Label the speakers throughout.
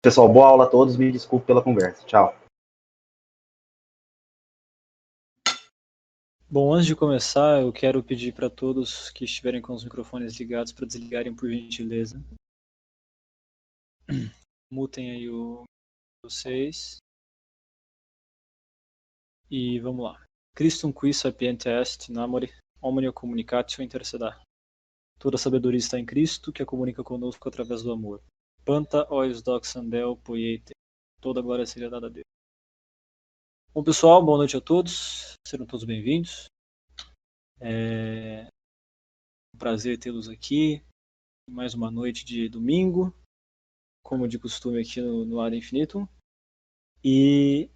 Speaker 1: Pessoal, boa aula a todos. Me desculpe pela conversa. Tchau.
Speaker 2: Bom, antes de começar, eu quero pedir para todos que estiverem com os microfones ligados para desligarem, por gentileza. Mutem aí vocês. E vamos lá. Christum qui sapiente est, namore, omnia communicatio inter seda. Toda sabedoria está em Cristo, que a comunica conosco através do amor. Panta ois doxan Deo poiete. Toda glória seja dada a Deus. Bom, pessoal, boa noite a todos. Sejam todos bem-vindos. É um prazer tê-los aqui. Mais uma noite de domingo, como de costume aqui no Ad Infinitum. E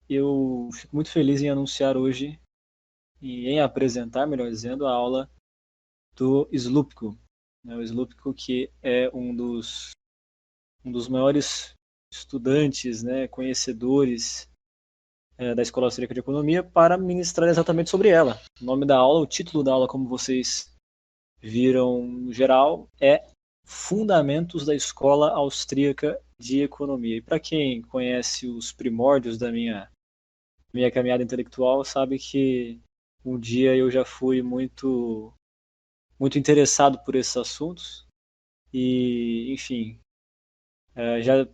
Speaker 2: eu fico muito feliz em anunciar hoje, e em apresentar, melhor dizendo, a aula do Slupko. O Slupko, que é um dos maiores estudantes, conhecedores da Escola Austríaca de Economia, para ministrar exatamente sobre ela. O nome da aula, o título da aula, como vocês viram no geral, é Fundamentos da Escola Austríaca de Economia. E para quem conhece os primórdios da minha caminhada intelectual, sabe que um dia eu já fui muito interessado por esses assuntos e, enfim, já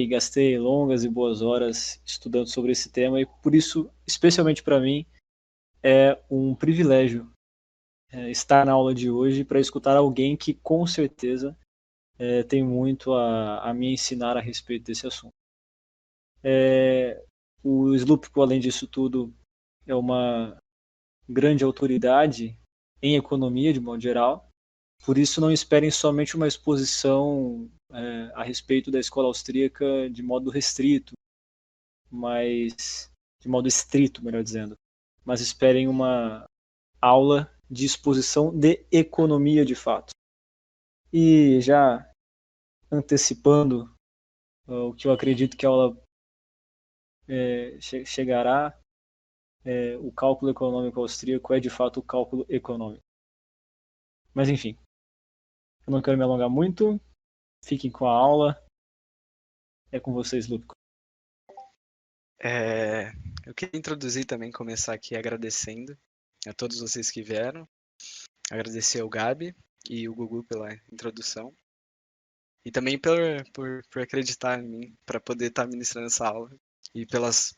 Speaker 2: gastei longas e boas horas estudando sobre esse tema e por isso, especialmente para mim, é um privilégio estar na aula de hoje para escutar alguém que com certeza tem muito a me ensinar a respeito desse assunto. O Slupko, além disso tudo, é uma grande autoridade em economia, de modo geral. Por isso, não esperem somente uma exposição a respeito da escola austríaca de modo restrito, mas de modo estrito, melhor dizendo. Mas esperem uma aula de exposição de economia de fato. E já antecipando o que eu acredito que a aula chegará, o cálculo econômico austríaco é de fato o cálculo econômico. Mas enfim, eu não quero me alongar muito, fiquem com a aula, é com vocês, Lúpico.
Speaker 3: Eu queria introduzir também, começar aqui agradecendo a todos vocês que vieram, agradecer ao Gabi e o Gugu pela introdução, e também por acreditar em mim para poder estar ministrando essa aula, e pelas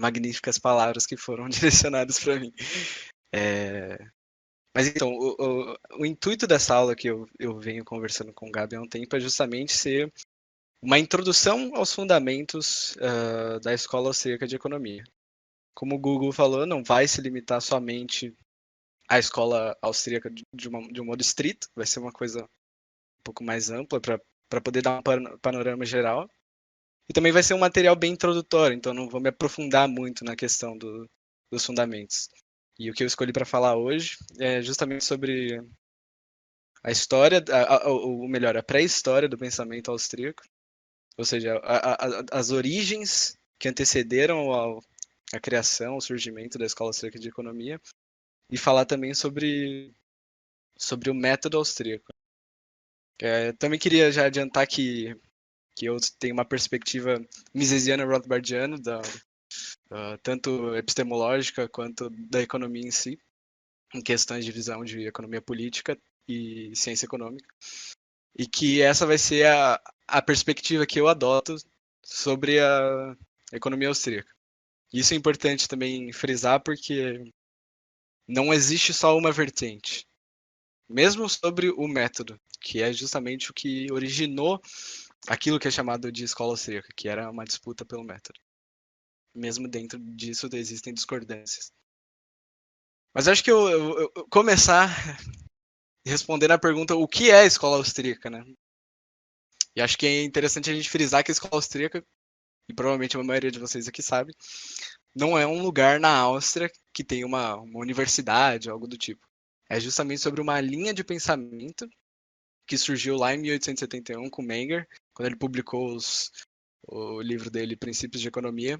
Speaker 3: magníficas palavras que foram direcionadas para mim. Mas então, o intuito dessa aula que eu venho conversando com o Gabi há um tempo é justamente ser uma introdução aos fundamentos da Escola Austríaca de Economia. Como o Google falou, não vai se limitar somente à Escola Austríaca de um modo estrito, vai ser uma coisa um pouco mais ampla para poder dar um panorama geral. E também vai ser um material bem introdutório, então não vou me aprofundar muito na questão dos fundamentos. E o que eu escolhi para falar hoje é justamente sobre a história, ou melhor, a pré-história do pensamento austríaco, ou seja, as origens que antecederam a criação, o surgimento da Escola Austríaca de Economia, e falar também sobre o método austríaco. Também queria já adiantar que eu tenho uma perspectiva misesiana-rothbardiana, tanto epistemológica quanto da economia em si, em questões de visão de economia política e ciência econômica, e que essa vai ser a perspectiva que eu adoto sobre a economia austríaca. Isso é importante também frisar, porque não existe só uma vertente. Mesmo sobre o método, que é justamente o que originou aquilo que é chamado de escola austríaca, que era uma disputa pelo método. Mesmo dentro disso existem discordâncias. Mas acho que eu começar respondendo a pergunta o que é a escola austríaca, né? E acho que é interessante a gente frisar que a escola austríaca, e provavelmente a maioria de vocês aqui sabe, não é um lugar na Áustria que tem uma universidade, algo do tipo. É justamente sobre uma linha de pensamento que surgiu lá em 1871 com Menger, quando ele publicou o livro dele, Princípios de Economia,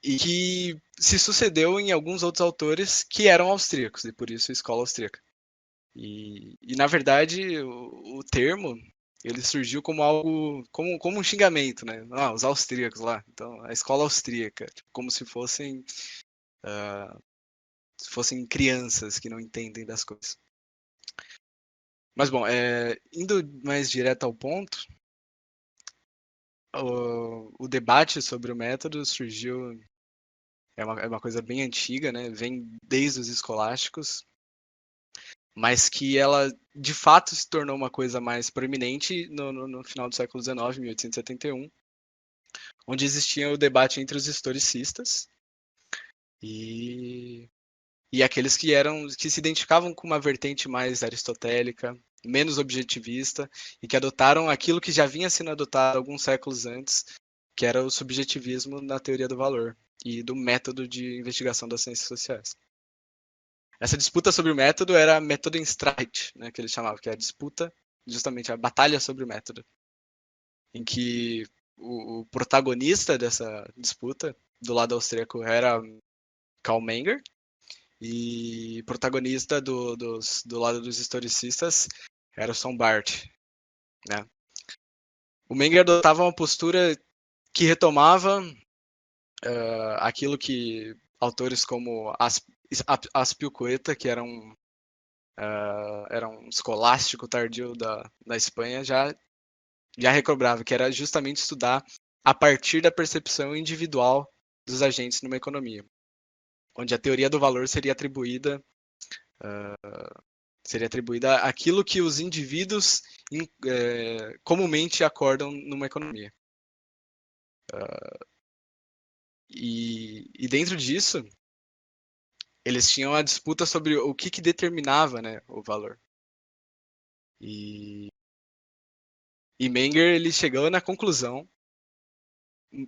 Speaker 3: e que se sucedeu em alguns outros autores que eram austríacos, e por isso a escola austríaca. E na verdade, o termo ele surgiu como algo, como um xingamento, né? Os austríacos lá. Então, a escola austríaca, tipo, como se fossem crianças que não entendem das coisas. Mas, bom, indo mais direto ao ponto, o debate sobre o método surgiu, é uma coisa bem antiga, né? Vem desde os escolásticos, mas que ela, de fato, se tornou uma coisa mais proeminente no final do século XIX, 1871, onde existia o debate entre os historicistas e aqueles que se identificavam com uma vertente mais aristotélica, menos objetivista, e que adotaram aquilo que já vinha sendo adotado alguns séculos antes, que era o subjetivismo na teoria do valor e do método de investigação das ciências sociais. Essa disputa sobre o método era a Methodenstreit, né, que eles chamavam, que é a disputa, justamente a batalha sobre o método, em que o protagonista dessa disputa, do lado austríaco, era Karl Menger, e protagonista do lado dos historicistas era o Sombart, né? O Menger adotava uma postura que retomava aquilo que autores como Azpilicueta, que era um escolástico tardio da Espanha, já recobrava, que era justamente estudar a partir da percepção individual dos agentes numa economia, onde a teoria do valor seria atribuída àquilo que os indivíduos comumente acordam numa economia. E dentro disso, eles tinham a disputa sobre o que determinava, né, o valor. E Menger, ele chegou na conclusão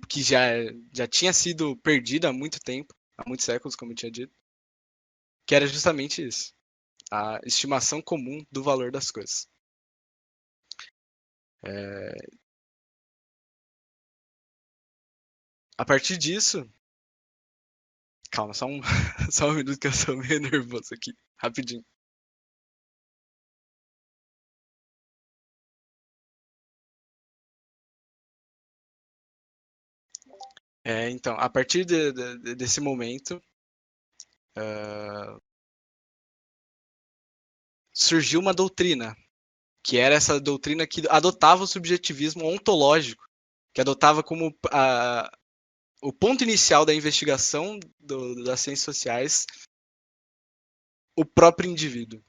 Speaker 3: que já tinha sido perdida há muito tempo, há muitos séculos, como eu tinha dito, que era justamente isso, a estimação comum do valor das coisas. A partir disso, calma, só um minuto que eu sou meio nervoso aqui, rapidinho. Então, a partir desse momento, surgiu uma doutrina, que era essa doutrina que adotava o subjetivismo ontológico, que adotava como o ponto inicial da investigação das ciências sociais o próprio indivíduo.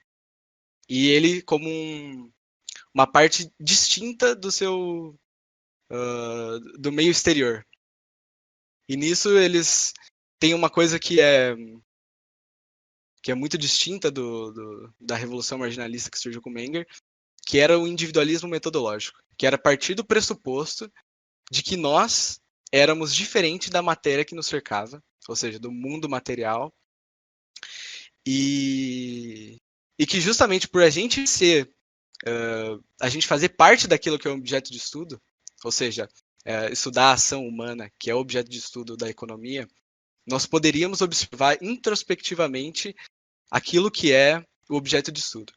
Speaker 3: E ele como uma parte distinta do meio exterior. E nisso eles têm uma coisa que é muito distinta da revolução marginalista que surgiu com Menger, que era o individualismo metodológico, que era a partir do pressuposto de que nós éramos diferentes da matéria que nos cercava, ou seja, do mundo material, e que justamente por a gente a gente fazer parte daquilo que é um objeto de estudo, ou seja, estudar a ação humana, que é o objeto de estudo da economia, nós poderíamos observar introspectivamente aquilo que é o objeto de estudo.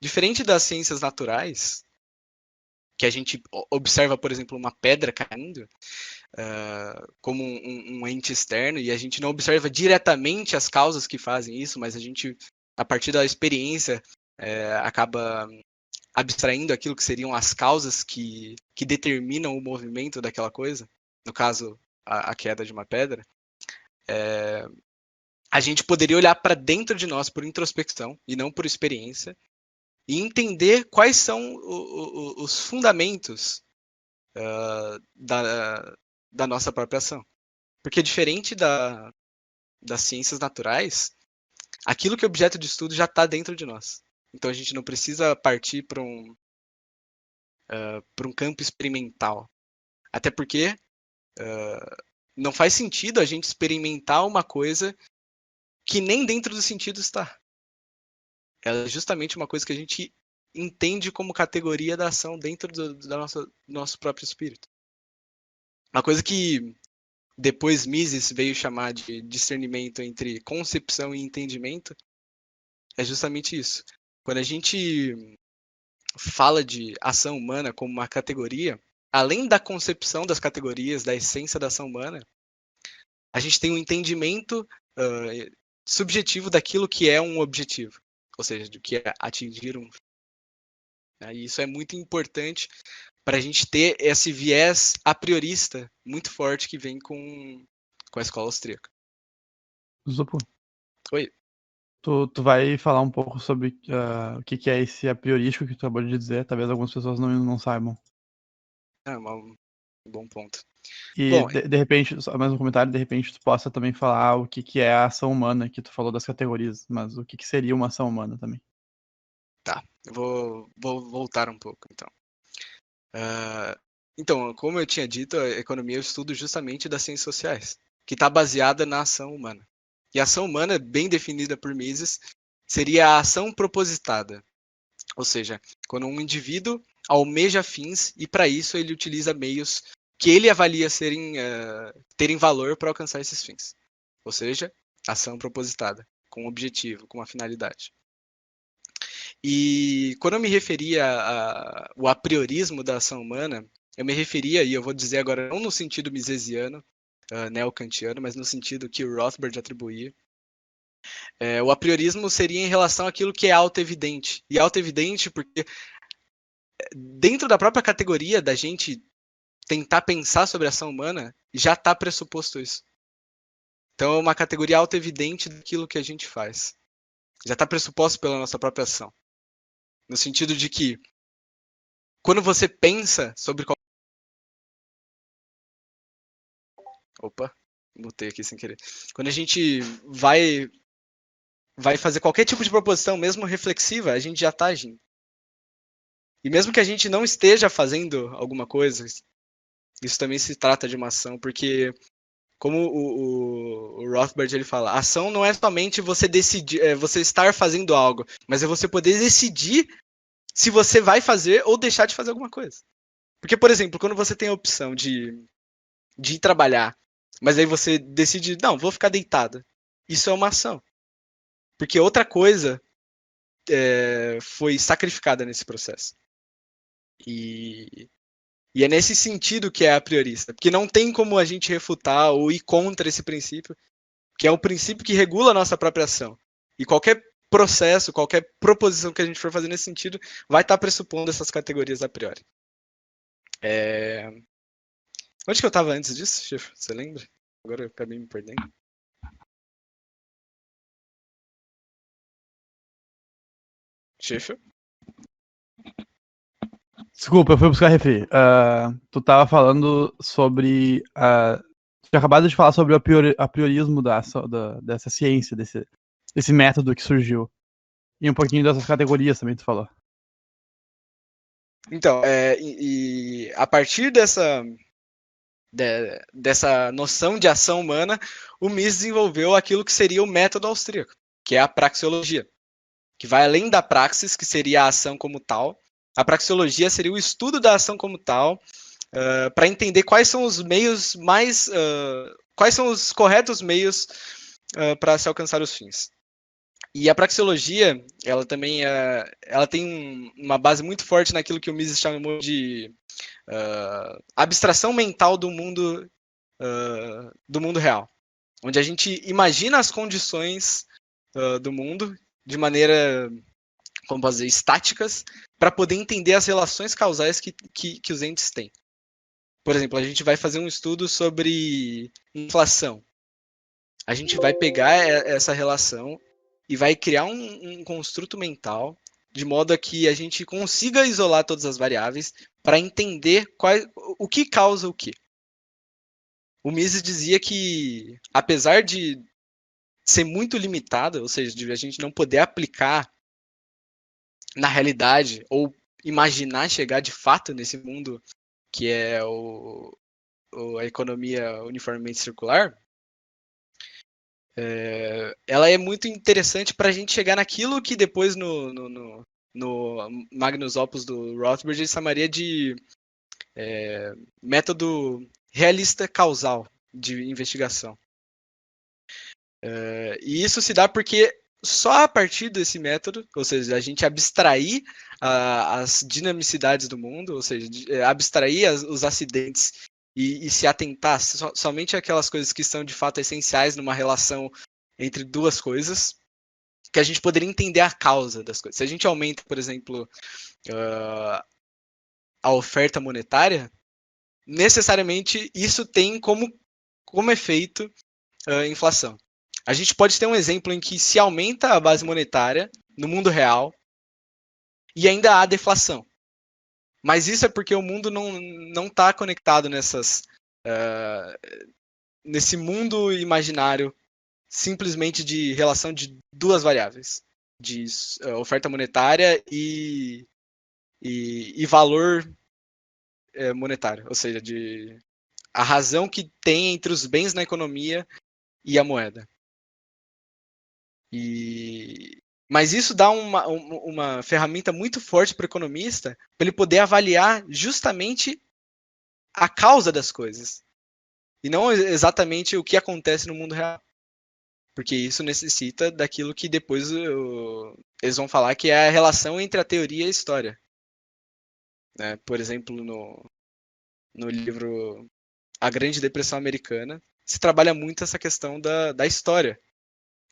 Speaker 3: Diferente das ciências naturais, que a gente observa, por exemplo, uma pedra caindo como um ente externo, e a gente não observa diretamente as causas que fazem isso, mas a gente, a partir da experiência, acaba abstraindo aquilo que seriam as causas que determinam o movimento daquela coisa, no caso, a queda de uma pedra. A gente poderia olhar para dentro de nós por introspecção e não por experiência e entender quais são os fundamentos da nossa própria ação. Porque diferente das ciências naturais, aquilo que é objeto de estudo já está dentro de nós. Então a gente não precisa partir para um campo experimental. Até porque não faz sentido a gente experimentar uma coisa que nem dentro do sentido está. Ela é justamente uma coisa que a gente entende como categoria da ação dentro do nosso próprio espírito. Uma coisa que depois Mises veio chamar de discernimento entre concepção e entendimento é justamente isso. Quando a gente fala de ação humana como uma categoria, além da concepção das categorias, da essência da ação humana, a gente tem um entendimento subjetivo daquilo que é um objetivo, ou seja, do que é atingir um. E isso é muito importante para a gente ter esse viés a priorista muito forte que vem com a escola austríaca.
Speaker 4: Zupo,
Speaker 3: Oi.
Speaker 4: tu vai falar um pouco sobre o que é esse a priorístico que tu acabou de dizer, talvez algumas pessoas não saibam.
Speaker 3: Um bom ponto.
Speaker 4: E
Speaker 3: Bom,
Speaker 4: de repente, só mais um comentário, de repente tu possa também falar o que é a ação humana, que tu falou das categorias, mas o que seria uma ação humana também.
Speaker 3: Tá, eu vou voltar um pouco, então. Então, como eu tinha dito, a economia é o estudo justamente das ciências sociais, que está baseada na ação humana. E a ação humana, bem definida por Mises, seria a ação propositada. Ou seja, quando um indivíduo almeja fins e, para isso, ele utiliza meios que ele avalia terem valor para alcançar esses fins. Ou seja, ação propositada, com um objetivo, com uma finalidade. E quando eu me referia ao apriorismo da ação humana, eu me referia, e eu vou dizer agora não no sentido misesiano, neo-kantiano, mas no sentido que o Rothbard atribuía. O apriorismo seria em relação àquilo que é auto-evidente. E auto-evidente porque dentro da própria categoria da gente tentar pensar sobre a ação humana, já está pressuposto isso. Então é uma categoria auto-evidente daquilo que a gente faz. Já está pressuposto pela nossa própria ação. No sentido de que, quando você pensa sobre qual... Opa, mutei aqui sem querer. Quando a gente vai fazer qualquer tipo de proposição, mesmo reflexiva, a gente já está agindo. E mesmo que a gente não esteja fazendo alguma coisa, isso também se trata de uma ação, porque, como o Rothbard ele fala, a ação não é somente você decidir, você estar fazendo algo, mas é você poder decidir se você vai fazer ou deixar de fazer alguma coisa. Porque, por exemplo, quando você tem a opção de ir trabalhar, mas aí você decide, não, vou ficar deitada. Isso é uma ação. Porque outra coisa foi sacrificada nesse processo. E é nesse sentido que é a priorista. Porque não tem como a gente refutar ou ir contra esse princípio, que é o princípio que regula a nossa própria ação. E qualquer processo, qualquer proposição que a gente for fazer nesse sentido, vai estar pressupondo essas categorias a priori. Onde que eu estava antes disso, Chief? Você lembra? Agora eu acabei me perdendo. Chief?
Speaker 4: Desculpa, eu fui buscar refri. Tu tava falando sobre... tu tinha acabado de falar sobre o apriorismo dessa ciência, desse método que surgiu. E um pouquinho dessas categorias também tu falou.
Speaker 3: Então, e a partir dessa noção de ação humana, o Mises desenvolveu aquilo que seria o método austríaco, que é a praxeologia, que vai além da praxis, que seria a ação como tal. A praxeologia seria o estudo da ação como tal, para entender quais são os meios quais são os corretos meios para se alcançar os fins. E a praxeologia, ela também ela tem uma base muito forte naquilo que o Mises chamou de abstração mental do mundo real, onde a gente imagina as condições do mundo de maneira, como posso dizer, estáticas, para poder entender as relações causais que os entes têm. Por exemplo, a gente vai fazer um estudo sobre inflação. A gente vai pegar essa relação e vai criar um construto mental de modo a que a gente consiga isolar todas as variáveis para entender o que causa o quê. O Mises dizia que, apesar de ser muito limitado, ou seja, de a gente não poder aplicar na realidade ou imaginar chegar de fato nesse mundo que é a economia uniformemente circular, ela é muito interessante para a gente chegar naquilo que depois no Magnus Opus do Rothbard ele chamaria de método realista causal de investigação. E isso se dá porque só a partir desse método, ou seja, a gente abstrair as dinamicidades do mundo, ou seja, abstrair os acidentes e se atentar somente àquelas coisas que são de fato essenciais numa relação entre duas coisas, que a gente poderia entender a causa das coisas. Se a gente aumenta, por exemplo, a oferta monetária, necessariamente isso tem como efeito inflação. A gente pode ter um exemplo em que se aumenta a base monetária no mundo real e ainda há deflação. Mas isso é porque o mundo não está conectado nesse mundo imaginário simplesmente de relação de duas variáveis, de oferta monetária e valor monetário, ou seja, de a razão que tem entre os bens na economia e a moeda. Mas isso dá uma ferramenta muito forte para o economista para ele poder avaliar justamente a causa das coisas e não exatamente o que acontece no mundo real. Porque isso necessita daquilo que depois eles vão falar que é a relação entre a teoria e a história. Né? Por exemplo, no livro A Grande Depressão Americana, se trabalha muito essa questão da história,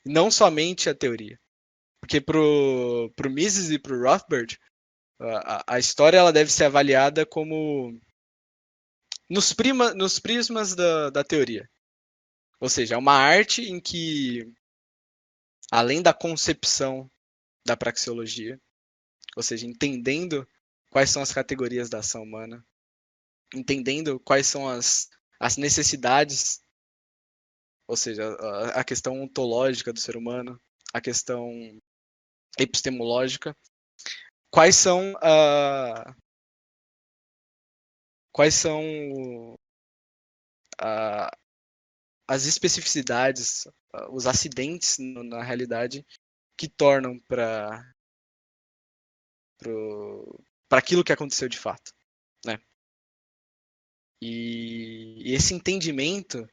Speaker 3: não somente a teoria. Porque pro Mises e pro Rothbard, a história ela deve ser avaliada como nos prismas da teoria. Ou seja, é uma arte em que, além da concepção da praxeologia, ou seja, entendendo quais são as categorias da ação humana, entendendo quais são as necessidades, ou seja, a questão ontológica do ser humano, a questão epistemológica, quais são as especificidades, os acidentes na realidade que tornam para aquilo que aconteceu de fato, né? E esse entendimento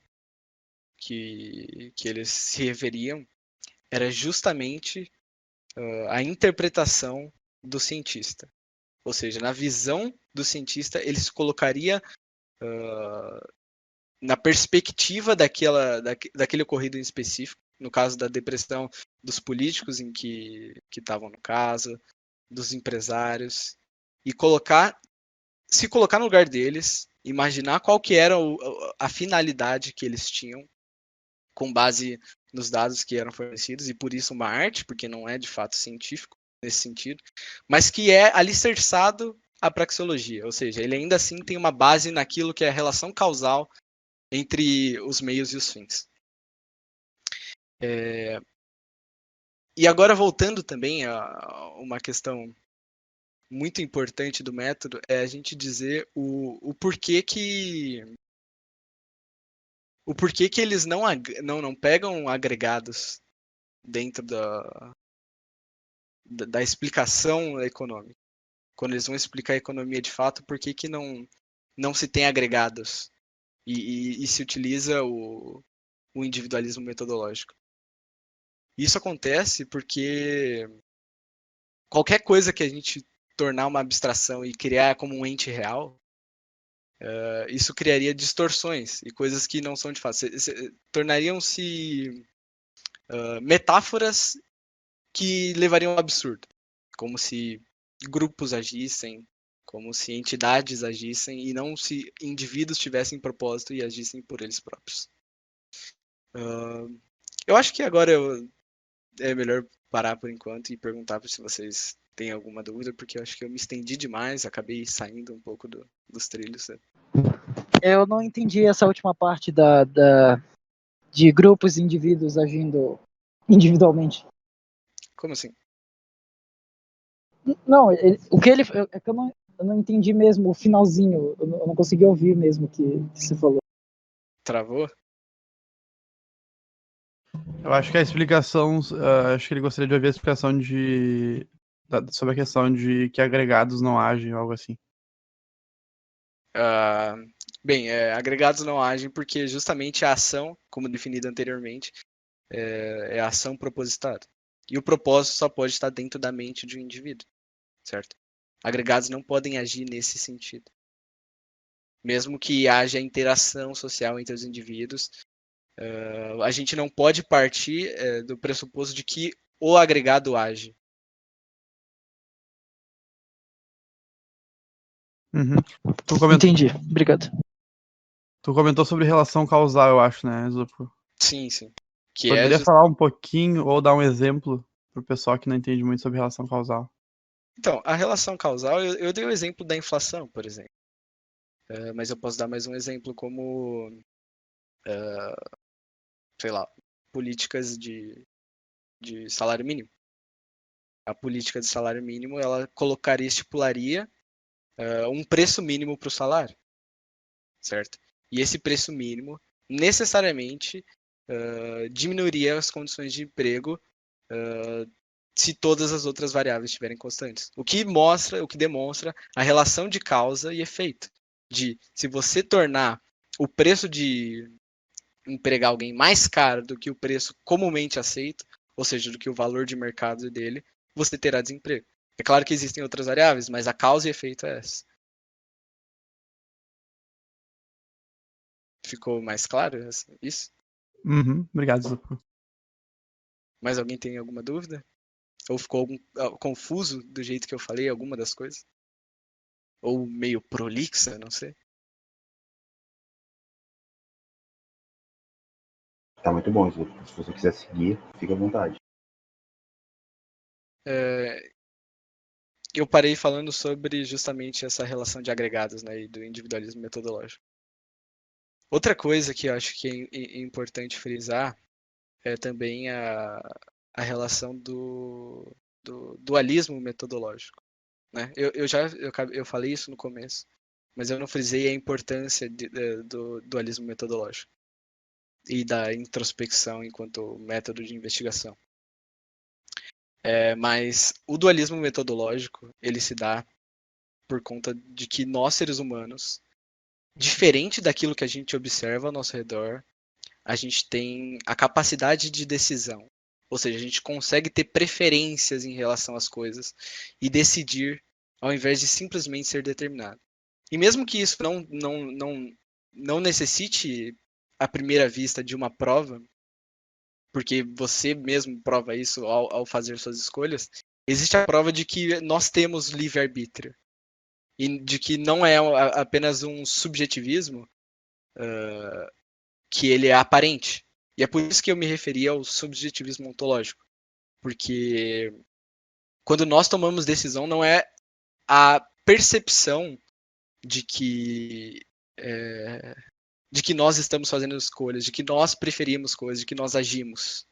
Speaker 3: que eles se referiam era justamente a interpretação do cientista. Ou seja, na visão do cientista, ele se colocaria na perspectiva daquele ocorrido em específico, no caso da depressão dos políticos em que estavam no caso, dos empresários, e se colocar no lugar deles, imaginar qual que era a finalidade que eles tinham, com base nos dados que eram fornecidos, e por isso uma arte, porque não é de fato científico nesse sentido, mas que é alicerçado à praxeologia, ou seja, ele ainda assim tem uma base naquilo que é a relação causal entre os meios e os fins. E agora voltando também a uma questão muito importante do método, é a gente dizer o porquê que eles não pegam agregados dentro da explicação econômica. Quando eles vão explicar a economia de fato, por que não se tem agregados e se utiliza o individualismo metodológico. Isso acontece porque qualquer coisa que a gente tornar uma abstração e criar como um ente real, isso criaria distorções e coisas que não são de fato. Tornariam-se metáforas que levariam ao absurdo, como se grupos agissem, como se entidades agissem e não se indivíduos tivessem propósito e agissem por eles próprios. Eu acho que agora é melhor parar por enquanto e perguntar se vocês têm alguma dúvida, porque eu acho que eu me estendi demais, acabei saindo um pouco dos trilhos.
Speaker 5: Eu não entendi essa última parte de grupos e indivíduos agindo individualmente.
Speaker 3: Como assim?
Speaker 5: Não, o que ele. É que eu não entendi mesmo o finalzinho. Eu não consegui ouvir mesmo o que você falou.
Speaker 3: Travou?
Speaker 4: Eu acho que a explicação. Acho que ele gostaria de ouvir a explicação sobre a questão de que agregados não agem, ou algo assim.
Speaker 3: Bem, agregados não agem porque justamente a ação, como definida anteriormente, é a ação propositada. E o propósito só pode estar dentro da mente de um indivíduo, certo? Agregados não podem agir nesse sentido. Mesmo que haja interação social entre os indivíduos, a gente não pode partir do pressuposto de que o agregado age.
Speaker 4: Uhum.
Speaker 5: Entendi, obrigado.
Speaker 4: Tu comentou sobre relação causal, eu acho, né, Zupo?
Speaker 3: Sim. Que
Speaker 4: Poderia falar um pouquinho ou dar um exemplo pro pessoal que não entende muito sobre relação causal?
Speaker 3: Então, a relação causal, eu dei o exemplo da inflação, por exemplo. Mas eu posso dar mais um exemplo como, sei lá, políticas de salário mínimo. A política de salário mínimo, ela colocaria, estipularia um preço mínimo para o salário, certo? E esse preço mínimo, necessariamente, diminuiria as condições de emprego se todas as outras variáveis estiverem constantes. O que demonstra a relação de causa e efeito. De se você tornar o preço de empregar alguém mais caro do que o preço comumente aceito, ou seja, do que o valor de mercado dele, você terá desemprego. É claro que existem outras variáveis, mas a causa e efeito é essa. Ficou mais claro isso?
Speaker 4: Uhum, obrigado, Zupo.
Speaker 3: Mais alguém tem alguma dúvida? Ou ficou confuso do jeito que eu falei alguma das coisas? Ou meio prolixa, não sei.
Speaker 1: Tá muito bom, Zupo. Se você quiser seguir, fica à vontade.
Speaker 3: Eu parei falando sobre justamente essa relação de agregados, né, e do individualismo metodológico. Outra coisa que eu acho que é importante frisar é também a relação do dualismo metodológico, né? Eu falei isso no começo, mas eu não frisei a importância do dualismo metodológico e da introspecção enquanto método de investigação. Mas o dualismo metodológico, ele se dá por conta de que nós, seres humanos, diferente daquilo que a gente observa ao nosso redor, a gente tem a capacidade de decisão. Ou seja, a gente consegue ter preferências em relação às coisas e decidir ao invés de simplesmente ser determinado. E mesmo que isso não necessite, à primeira vista, de uma prova, porque você mesmo prova isso ao fazer suas escolhas, existe a prova de que nós temos livre-arbítrio. E de que não é apenas um subjetivismo que ele é aparente. E é por isso que eu me referi ao subjetivismo ontológico. Porque quando nós tomamos decisão, não é a percepção de que nós estamos fazendo escolhas, de que nós preferimos coisas, de que nós agimos.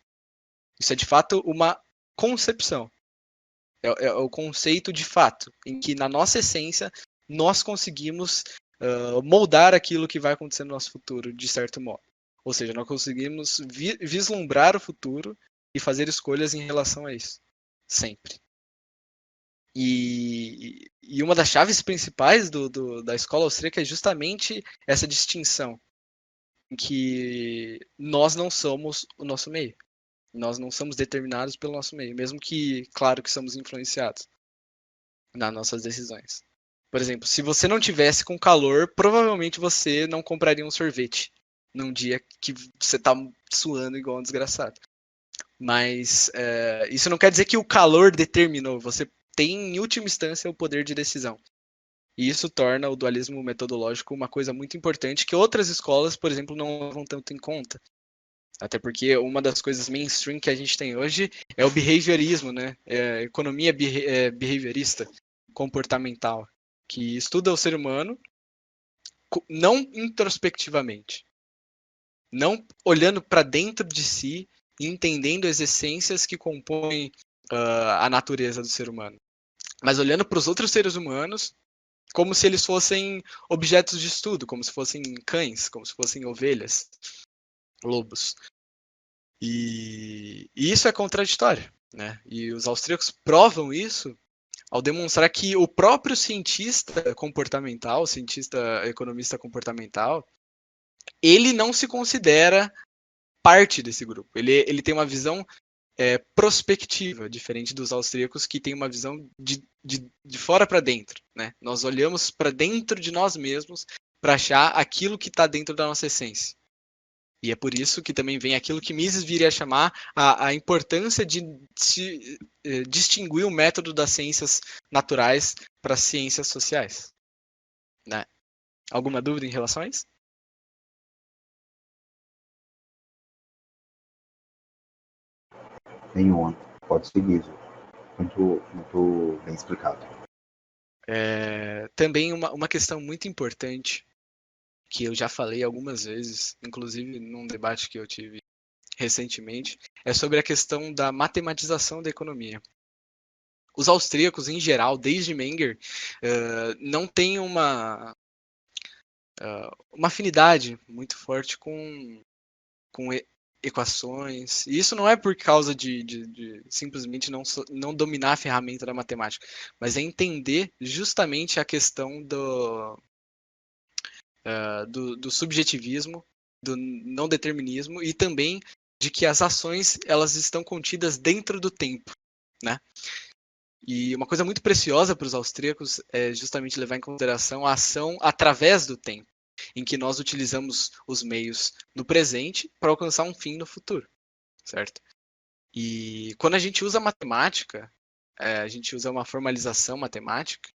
Speaker 3: Isso é de fato uma concepção. É o conceito de fato, em que na nossa essência nós conseguimos moldar aquilo que vai acontecer no nosso futuro, de certo modo. Ou seja, nós conseguimos vislumbrar o futuro e fazer escolhas em relação a isso. Sempre. E uma das chaves principais da escola austríaca é justamente essa distinção, em que nós não somos o nosso meio. Nós não somos determinados pelo nosso meio, mesmo que, claro, que somos influenciados nas nossas decisões. Por exemplo, se você não tivesse com calor, provavelmente você não compraria um sorvete num dia que você tá suando igual um desgraçado. Mas isso não quer dizer que o calor determinou. Você tem, em última instância, o poder de decisão. E isso torna o dualismo metodológico uma coisa muito importante que outras escolas, por exemplo, não levam tanto em conta. Até porque uma das coisas mainstream que a gente tem hoje é o behaviorismo, né? É a economia behaviorista, comportamental, que estuda o ser humano não introspectivamente, não olhando para dentro de si e entendendo as essências que compõem a natureza do ser humano, mas olhando para os outros seres humanos como se eles fossem objetos de estudo, como se fossem cães, como se fossem ovelhas, lobos. E isso é contraditório, né? E os austríacos provam isso ao demonstrar que o próprio cientista comportamental, cientista economista comportamental, ele não se considera parte desse grupo. Ele tem uma visão prospectiva, diferente dos austríacos que têm uma visão de fora para dentro, né? Nós olhamos para dentro de nós mesmos para achar aquilo que está dentro da nossa essência. E é por isso que também vem aquilo que Mises viria a chamar a importância de se distinguir o método das ciências naturais para as ciências sociais. Né? Alguma dúvida em relação a isso?
Speaker 1: Nenhuma. Pode seguir, Zô. Muito bem explicado.
Speaker 3: Também uma questão muito importante que eu já falei algumas vezes, inclusive num debate que eu tive recentemente, é sobre a questão da matematização da economia. Os austríacos, em geral, desde Menger, não têm uma afinidade muito forte com equações. E isso não é por causa de simplesmente não dominar a ferramenta da matemática, mas é entender justamente a questão do subjetivismo, do não determinismo e também de que as ações elas estão contidas dentro do tempo, né? E uma coisa muito preciosa para os austríacos é justamente levar em consideração a ação através do tempo, em que nós utilizamos os meios no presente para alcançar um fim no futuro, certo? E quando a gente usa matemática, a gente usa uma formalização matemática,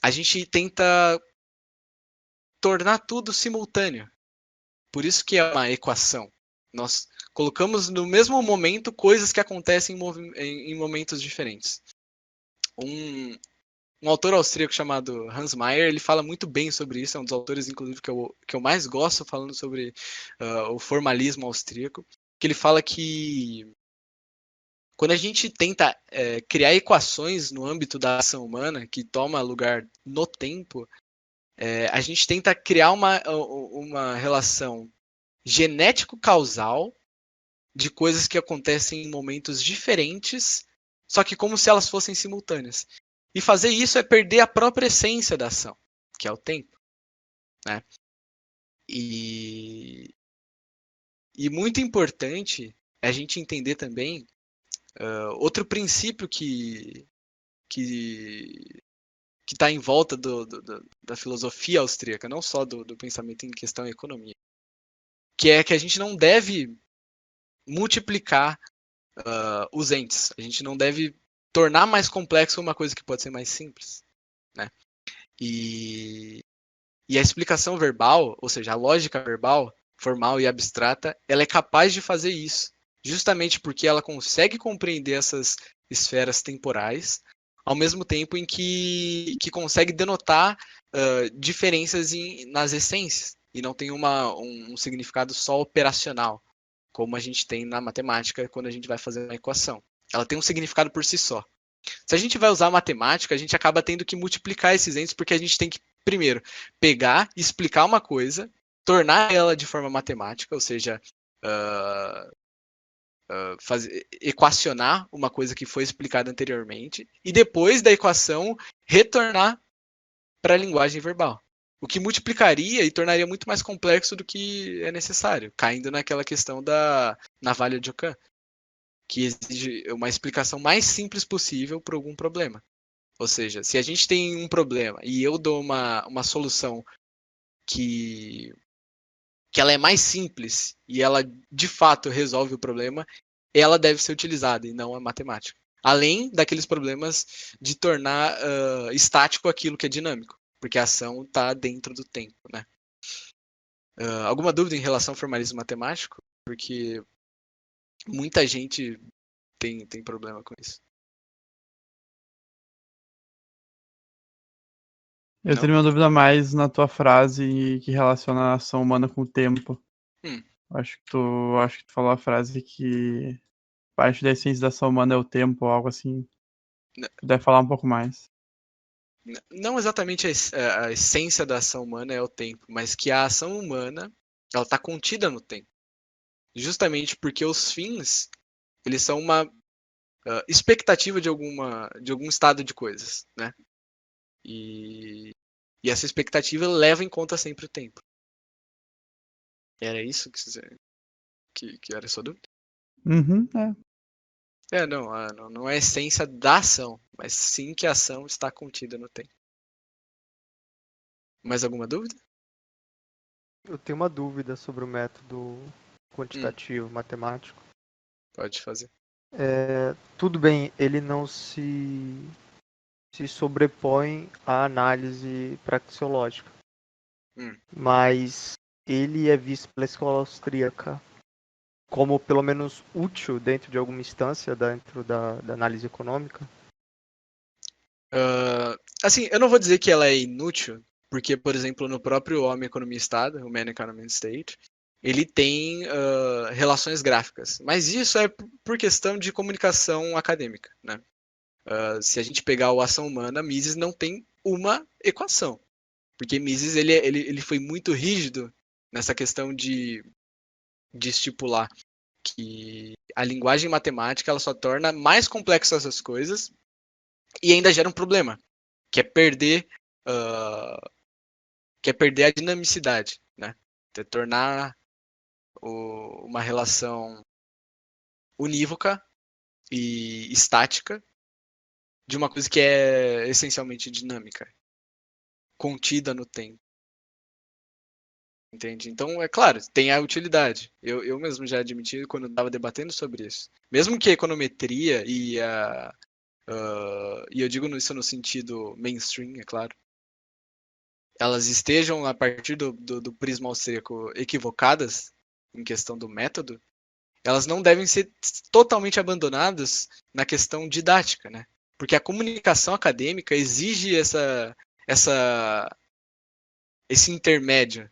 Speaker 3: a gente tenta tornar tudo simultâneo. Por isso que é uma equação. Nós colocamos no mesmo momento coisas que acontecem em momentos diferentes. Um autor austríaco chamado Hans Mayer, ele fala muito bem sobre isso, é um dos autores, inclusive, que eu mais gosto falando sobre o formalismo austríaco, que ele fala que quando a gente tenta criar equações no âmbito da ação humana, que toma lugar no tempo, a gente tenta criar uma relação genético-causal de coisas que acontecem em momentos diferentes, só que como se elas fossem simultâneas. E fazer isso é perder a própria essência da ação, que é o tempo. Né? E muito importante é a gente entender também outro princípio que está em volta da filosofia austríaca, não só do pensamento em questão de economia, que é que a gente não deve multiplicar os entes, a gente não deve tornar mais complexo uma coisa que pode ser mais simples. Né? E a explicação verbal, ou seja, a lógica verbal, formal e abstrata, ela é capaz de fazer isso, justamente porque ela consegue compreender essas esferas temporais, ao mesmo tempo em que consegue denotar diferenças nas essências, e não tem um significado só operacional, como a gente tem na matemática quando a gente vai fazer uma equação. Ela tem um significado por si só. Se a gente vai usar matemática, a gente acaba tendo que multiplicar esses entes, porque a gente tem que, primeiro, pegar, explicar uma coisa, tornar ela de forma matemática, ou seja, equacionar uma coisa que foi explicada anteriormente, e depois da equação, retornar para a linguagem verbal. O que multiplicaria e tornaria muito mais complexo do que é necessário, caindo naquela questão da navalha de Ockham, que exige uma explicação mais simples possível para algum problema. Ou seja, se a gente tem um problema e eu dou uma solução que ela é mais simples e ela de fato resolve o problema, ela deve ser utilizada e não a matemática. Além daqueles problemas de tornar estático aquilo que é dinâmico, porque a ação está dentro do tempo. Né? Alguma dúvida em relação ao formalismo matemático? Porque muita gente tem problema com isso.
Speaker 4: Eu
Speaker 3: Não?
Speaker 4: teria uma dúvida mais na tua frase que relaciona a ação humana com o tempo. Acho que tu falou a frase que parte da essência da ação humana é o tempo, ou algo assim. Deve falar um pouco mais.
Speaker 3: Não exatamente a essência da ação humana é o tempo, mas que a ação humana ela está contida no tempo. Justamente porque os fins eles são uma expectativa de algum estado de coisas, né? E essa expectativa leva em conta sempre o tempo. Era isso que era a sua dúvida?
Speaker 4: Uhum, é.
Speaker 3: Não é a essência da ação, mas sim que a ação está contida no tempo. Mais alguma dúvida?
Speaker 6: Eu tenho uma dúvida sobre o método quantitativo, matemático.
Speaker 3: Pode fazer.
Speaker 6: Tudo bem, ele não se sobrepõe à análise praxeológica. Mas ele é visto pela escola austríaca como pelo menos útil dentro de alguma instância, dentro da análise econômica.
Speaker 3: Assim, eu não vou dizer que ela é inútil, porque, por exemplo, no próprio Homem, Economia e Estado, o Man, Economy and State, ele tem relações gráficas. Mas isso é por questão de comunicação acadêmica, né? Se a gente pegar o Ação Humana, Mises não tem uma equação. Porque Mises ele foi muito rígido nessa questão de estipular que a linguagem matemática ela só torna mais complexas as coisas e ainda gera um problema, que é perder a dinamicidade, né? É tornar uma relação unívoca e estática de uma coisa que é essencialmente dinâmica, contida no tempo. Entende? Então, é claro, tem a utilidade. Eu mesmo já admiti quando estava debatendo sobre isso. Mesmo que a econometria e eu digo isso no sentido mainstream, é claro, elas estejam, a partir do prisma austríaco, equivocadas em questão do método, elas não devem ser totalmente abandonadas na questão didática, né? Porque a comunicação acadêmica exige esse intermédio,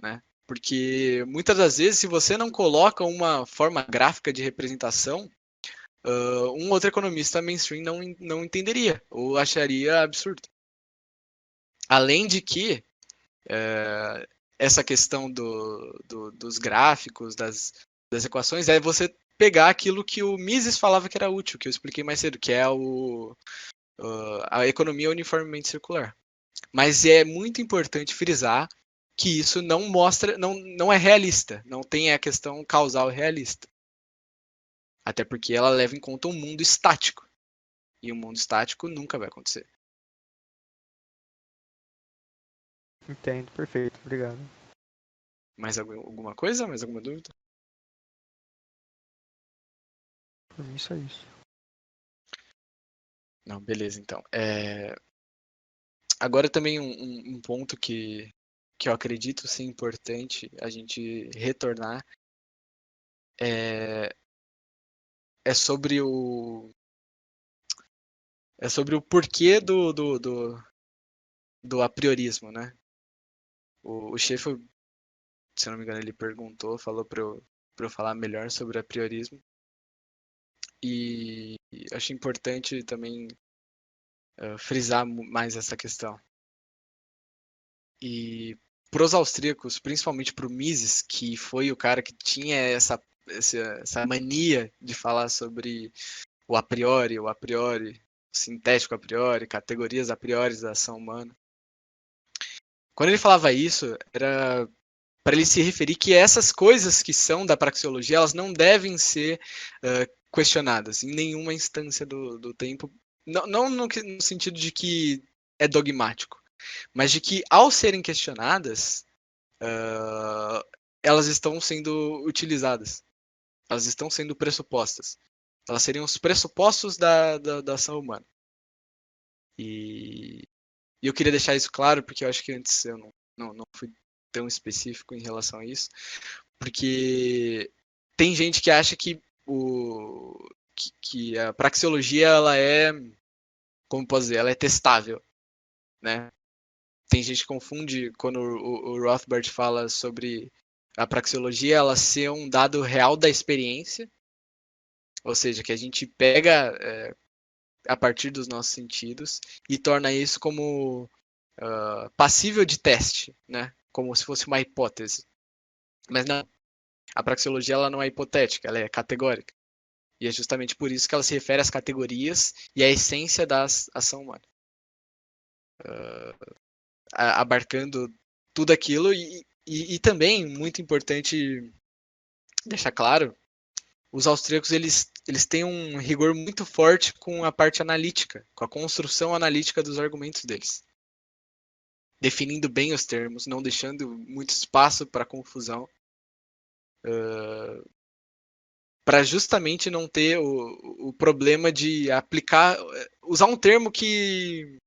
Speaker 3: né? Porque muitas das vezes, se você não coloca uma forma gráfica de representação, um outro economista mainstream não entenderia ou acharia absurdo. Além de que essa questão dos gráficos, das equações, é você pegar aquilo que o Mises falava que era útil, que eu expliquei mais cedo, que é a economia uniformemente circular. Mas é muito importante frisar que isso não é realista, não tem a questão causal realista. Até porque ela leva em conta um mundo estático. E um mundo estático nunca vai acontecer.
Speaker 6: Entendo, perfeito, obrigado.
Speaker 3: Mais alguma coisa? Mais alguma dúvida?
Speaker 6: Por mim, isso é isso.
Speaker 3: Não, beleza, então. Agora também um ponto que eu acredito ser importante a gente retornar é sobre o porquê do apriorismo, né? O Schaeffer, se não me engano, ele falou para eu falar melhor sobre o apriorismo. E acho importante também frisar mais essa questão. E para os austríacos, principalmente para o Mises, que foi o cara que tinha essa mania de falar sobre o a priori, sintético a priori, categorias a priori da ação humana. Quando ele falava isso, era para ele se referir que essas coisas que são da praxeologia, elas não devem ser questionadas em nenhuma instância do tempo. Não no sentido de que é dogmático, mas de que, ao serem questionadas, elas estão sendo utilizadas. Elas estão sendo pressupostas. Elas seriam os pressupostos da ação humana. E eu queria deixar isso claro, porque eu acho que antes eu não fui tão específico em relação a isso. Porque tem gente que acha que a praxeologia, ela é, como posso dizer, ela é testável, né? Tem gente que confunde quando o Rothbard fala sobre a praxeologia ela ser um dado real da experiência, ou seja, que a gente pega a partir dos nossos sentidos e torna isso como passível de teste, né? Como se fosse uma hipótese. Mas não, a praxeologia ela não é hipotética, ela é categórica. E é justamente por isso que ela se refere às categorias e à essência da ação humana. Abarcando tudo aquilo e também, muito importante deixar claro, os austríacos eles eles têm um rigor muito forte com a parte analítica, com a construção analítica dos argumentos deles. Definindo bem os termos, não deixando muito espaço para confusão. Para justamente não ter o problema de usar um termo que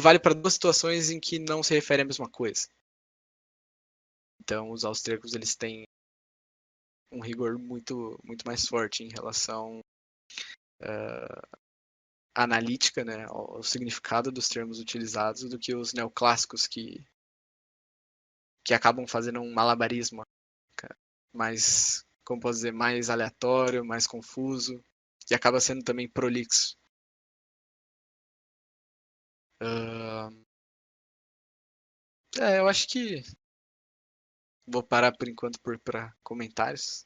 Speaker 3: vale para duas situações em que não se refere à mesma coisa. Então, os austríacos eles têm um rigor muito, muito mais forte em relação à analítica, né, ao significado dos termos utilizados, do que os neoclássicos que acabam fazendo um malabarismo mais, como posso dizer, mais aleatório, mais confuso, e acaba sendo também prolixo. Eu acho que vou parar por enquanto para comentários.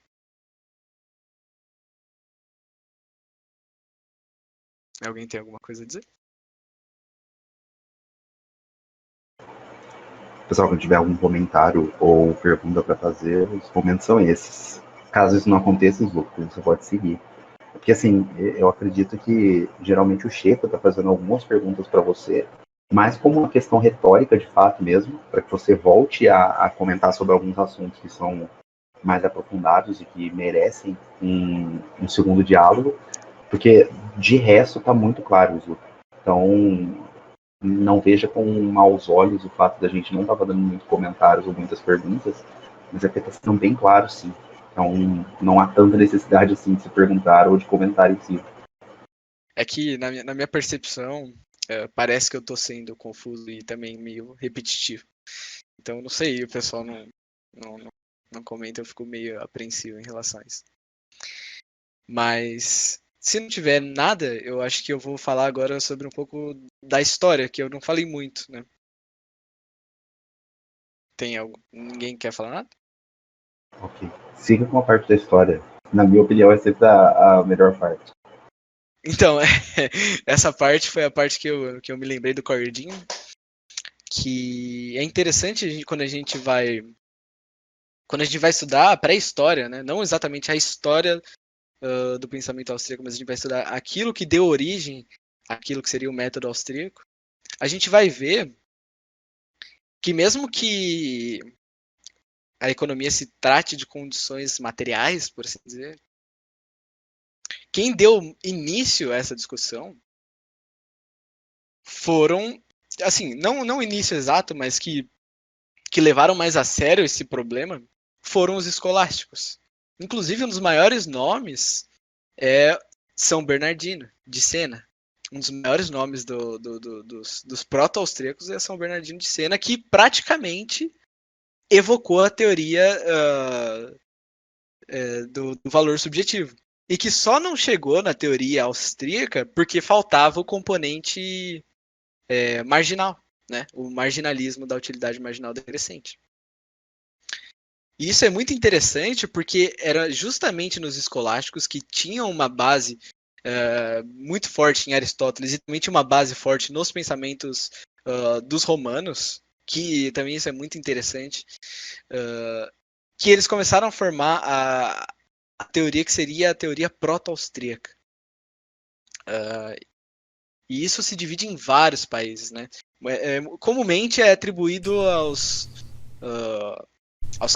Speaker 3: Alguém tem alguma coisa a dizer?
Speaker 1: Pessoal, quando tiver algum comentário ou pergunta para fazer, os momentos são esses. Caso isso não aconteça, você pode seguir. Porque assim, eu acredito que geralmente o Shepa está fazendo algumas perguntas para você, mais como uma questão retórica de fato mesmo, para que você volte a comentar sobre alguns assuntos que são mais aprofundados e que merecem um segundo diálogo, porque de resto está muito claro, Zu. Então, não veja com maus olhos o fato da gente não estar dando muitos comentários ou muitas perguntas, mas é que está sendo bem claro, sim. Então, não há tanta necessidade assim de se perguntar ou de comentar em si.
Speaker 3: É que, na minha percepção, parece que eu estou sendo confuso e também meio repetitivo. Então, não sei, o pessoal não comenta, eu fico meio apreensivo em relação a isso. Mas, se não tiver nada, eu acho que eu vou falar agora sobre um pouco da história, que eu não falei muito, né? Ninguém quer falar nada?
Speaker 1: Ok. Siga com a parte da história. Na minha opinião, é sempre a melhor parte.
Speaker 3: Então, essa parte foi a parte que eu me lembrei do Cordinho, que é interessante quando a gente vai estudar a pré-história, né? Não exatamente a história do pensamento austríaco, mas a gente vai estudar aquilo que deu origem àquilo que seria o método austríaco. A gente vai ver que mesmo que a economia se trate de condições materiais, por assim dizer, quem deu início a essa discussão foram, assim, não o início exato, mas que levaram mais a sério esse problema, foram os escolásticos. Inclusive, um dos maiores nomes é São Bernardino, de Sena. Um dos maiores nomes dos proto-austríacos é São Bernardino de Sena, que praticamente evocou a teoria do valor subjetivo. E que só não chegou na teoria austríaca porque faltava o componente marginal, né? O marginalismo da utilidade marginal decrescente. E isso é muito interessante porque era justamente nos escolásticos que tinham uma base muito forte em Aristóteles e também tinha uma base forte nos pensamentos dos romanos, que também isso é muito interessante, que eles começaram a formar a teoria que seria a teoria proto-austríaca. E isso se divide em vários países, né? Comumente é atribuído aos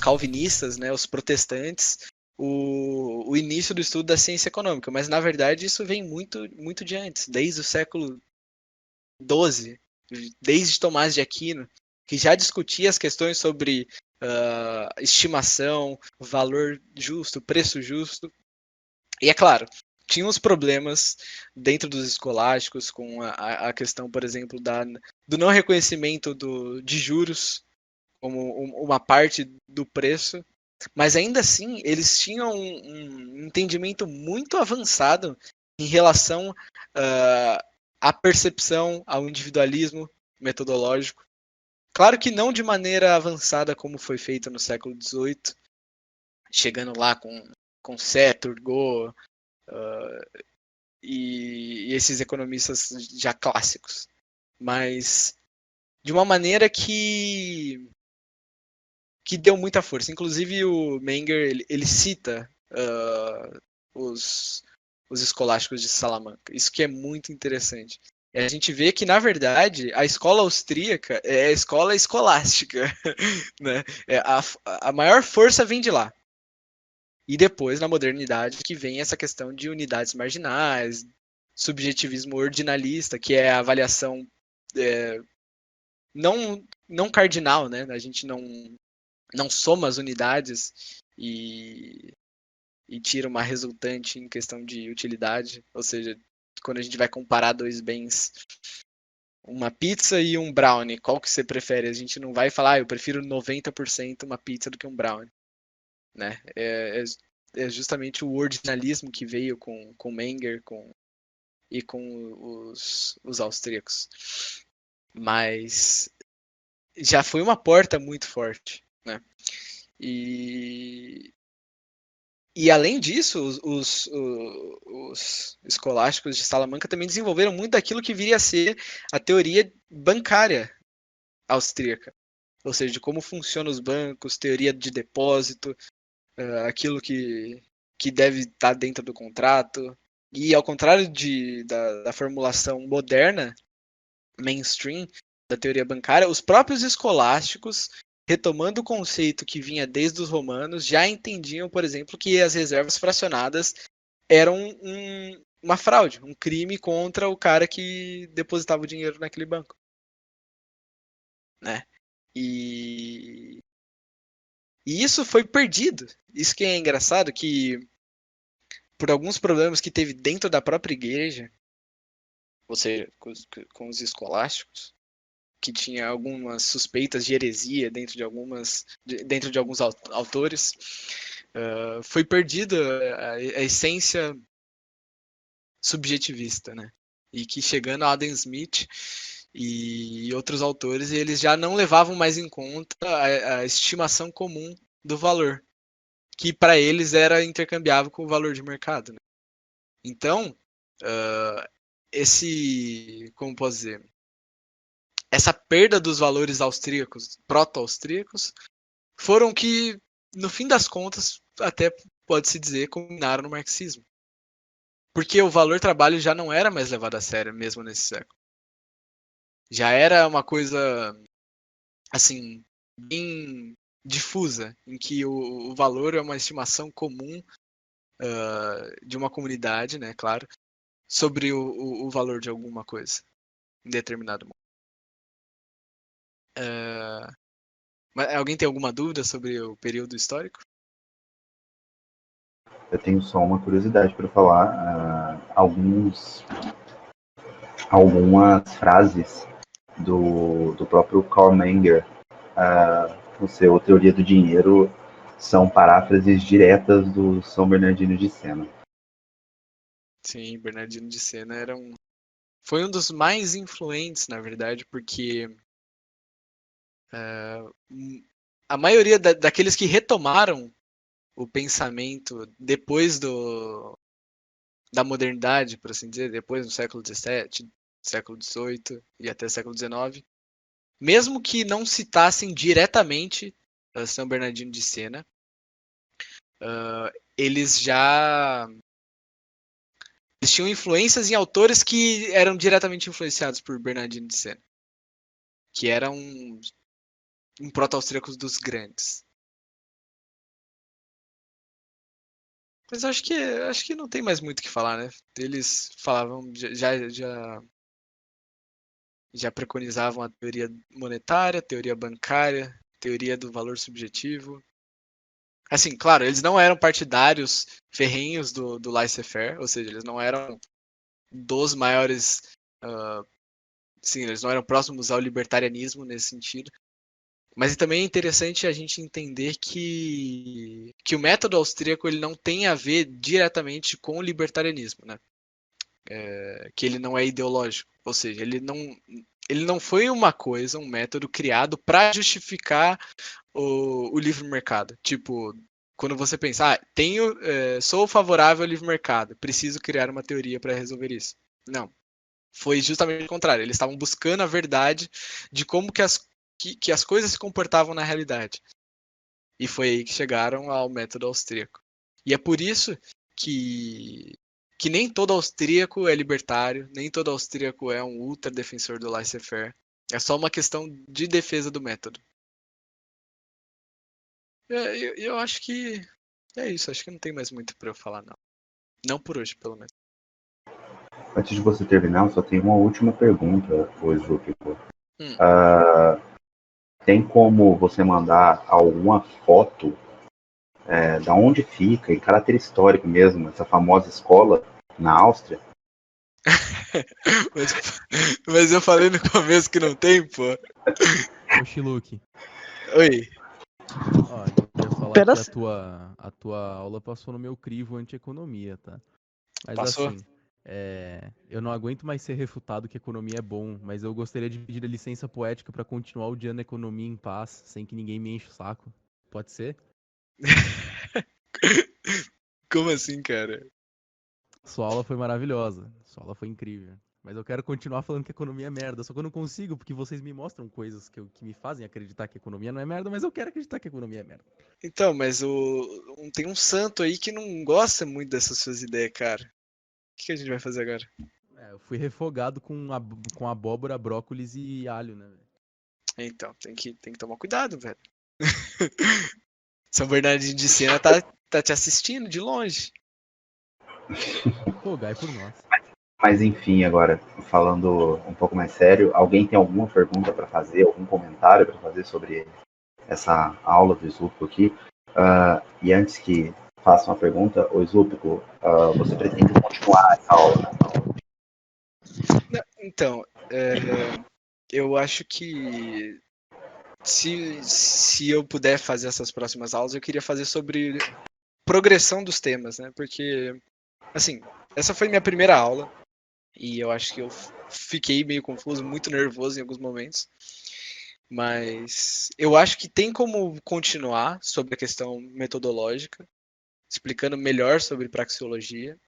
Speaker 3: calvinistas, né, os protestantes, o início do estudo da ciência econômica, mas na verdade isso vem muito, muito de antes, desde o século XII, desde Tomás de Aquino, que já discutia as questões sobre estimação, valor justo, preço justo. E é claro, tinha uns problemas dentro dos escolásticos com a questão, por exemplo, do não reconhecimento de juros como uma parte do preço, mas ainda assim eles tinham um entendimento muito avançado em relação à percepção, ao individualismo metodológico. Claro que não de maneira avançada como foi feito no século XVIII, chegando lá com Sé, Turgot e esses economistas já clássicos, mas de uma maneira que deu muita força. Inclusive o Menger ele cita os escolásticos de Salamanca. Isso que é muito interessante. E a gente vê que, na verdade, a escola austríaca é a escola escolástica. Né? A maior força vem de lá. E depois, na modernidade, que vem essa questão de unidades marginais, subjetivismo ordinalista, que é a avaliação não cardinal, né? A gente não soma as unidades e tira uma resultante em questão de utilidade. Ou seja, quando a gente vai comparar dois bens, uma pizza e um brownie, qual que você prefere? A gente não vai falar, eu prefiro 90% uma pizza do que um brownie. Né? É justamente o ordinalismo que veio com Menger e com os austríacos. Mas já foi uma porta muito forte. Né? E além disso, os escolásticos de Salamanca também desenvolveram muito daquilo que viria a ser a teoria bancária austríaca. Ou seja, de como funcionam os bancos, teoria de depósito, aquilo que deve estar dentro do contrato. E ao contrário da formulação moderna, mainstream, da teoria bancária, os próprios escolásticos, retomando o conceito que vinha desde os romanos, já entendiam, por exemplo, que as reservas fracionadas eram uma fraude, um crime contra o cara que depositava o dinheiro naquele banco. Né? E isso foi perdido. Isso que é engraçado, que por alguns problemas que teve dentro da própria igreja, ou seja, com os escolásticos, que tinha algumas suspeitas de heresia dentro de alguns autores, foi perdida a essência subjetivista, né? E que chegando a Adam Smith e outros autores, eles já não levavam mais em conta a estimação comum do valor, que para eles era intercambiável com o valor de mercado. Né? Então, como posso dizer, essa perda dos valores austríacos, proto-austríacos, foram que, no fim das contas, até pode-se dizer, culminaram no marxismo. Porque o valor trabalho já não era mais levado a sério, mesmo nesse século. Já era uma coisa, assim, bem difusa, em que o valor é uma estimação comum de uma comunidade, né, claro, sobre o valor de alguma coisa em determinado momento. Mas alguém tem alguma dúvida sobre o período histórico?
Speaker 1: Eu tenho só uma curiosidade para falar. Algumas frases do próprio Karl Menger, no seu Teoria do Dinheiro, são paráfrases diretas do São Bernardino de Sena.
Speaker 3: Sim, Bernardino de Sena foi um dos mais influentes, na verdade, porque a maioria daqueles que retomaram o pensamento depois da modernidade, por assim dizer, depois do século XVII, século XVIII e até século XIX, mesmo que não citassem diretamente São Bernardino de Sena, eles tinham influências em autores que eram diretamente influenciados por Bernardino de Sena, que eram um proto-austríaco dos grandes. Mas acho que não tem mais muito o que falar, né? Eles falavam, já preconizavam a teoria monetária, teoria bancária, teoria do valor subjetivo. Assim, claro, eles não eram partidários ferrenhos do laissez-faire, ou seja, eles não eram dos maiores... sim, eles não eram próximos ao libertarianismo nesse sentido. Mas também é interessante a gente entender que o método austríaco ele não tem a ver diretamente com o libertarianismo, né? Que ele não é ideológico, ou seja, ele não foi um método criado para justificar o livre mercado. Tipo, quando você pensa, sou favorável ao livre mercado, preciso criar uma teoria para resolver isso. Não. Foi justamente o contrário. Eles estavam buscando a verdade de como que as coisas se comportavam na realidade. E foi aí que chegaram ao método austríaco. E é por isso que nem todo austríaco é libertário, nem todo austríaco é um ultra defensor do laissez-faire. É só uma questão de defesa do método. Eu acho que é isso. Acho que não tem mais muito para eu falar, não. Não por hoje, pelo menos.
Speaker 1: Antes de você terminar, eu só tenho uma última pergunta, Zúpico. Tem como você mandar alguma foto da onde fica, em caráter histórico mesmo, essa famosa escola na Áustria?
Speaker 3: mas eu falei no começo que não tem, pô.
Speaker 7: Ô, Shiluki.
Speaker 3: Oi.
Speaker 7: Ó, eu queria falar
Speaker 5: Pera
Speaker 7: que a tua aula passou no meu crivo anti-economia, tá? Mas
Speaker 3: Passou?
Speaker 7: assim, eu não aguento mais ser refutado que economia é bom, mas eu gostaria de pedir a licença poética pra continuar odiando a economia em paz, sem que ninguém me enche o saco. Pode ser?
Speaker 3: Como assim, cara?
Speaker 7: Sua aula foi maravilhosa, sua aula foi incrível. Mas eu quero continuar falando que economia é merda, só que eu não consigo, porque vocês me mostram coisas que me fazem acreditar que economia não é merda, mas eu quero acreditar que economia é merda.
Speaker 3: Então, mas tem um santo aí que não gosta muito dessas suas ideias, cara. O que a gente vai fazer agora?
Speaker 7: Eu fui refogado com abóbora, brócolis e alho, né?
Speaker 3: Então, tem que tomar cuidado, velho. São Bernardino de Siena tá te assistindo de longe.
Speaker 7: Rogai por nós.
Speaker 1: Mas enfim, agora, falando um pouco mais sério, alguém tem alguma pergunta para fazer, algum comentário para fazer sobre essa aula do Zúpico aqui? E antes que faça uma pergunta, o Zúpico, você pretende continuar essa aula?
Speaker 3: Então, eu acho que se eu puder fazer essas próximas aulas, eu queria fazer sobre progressão dos temas, né? Porque, assim, essa foi minha primeira aula e eu acho que eu fiquei meio confuso, muito nervoso em alguns momentos. Mas eu acho que tem como continuar sobre a questão metodológica, explicando melhor sobre praxeologia,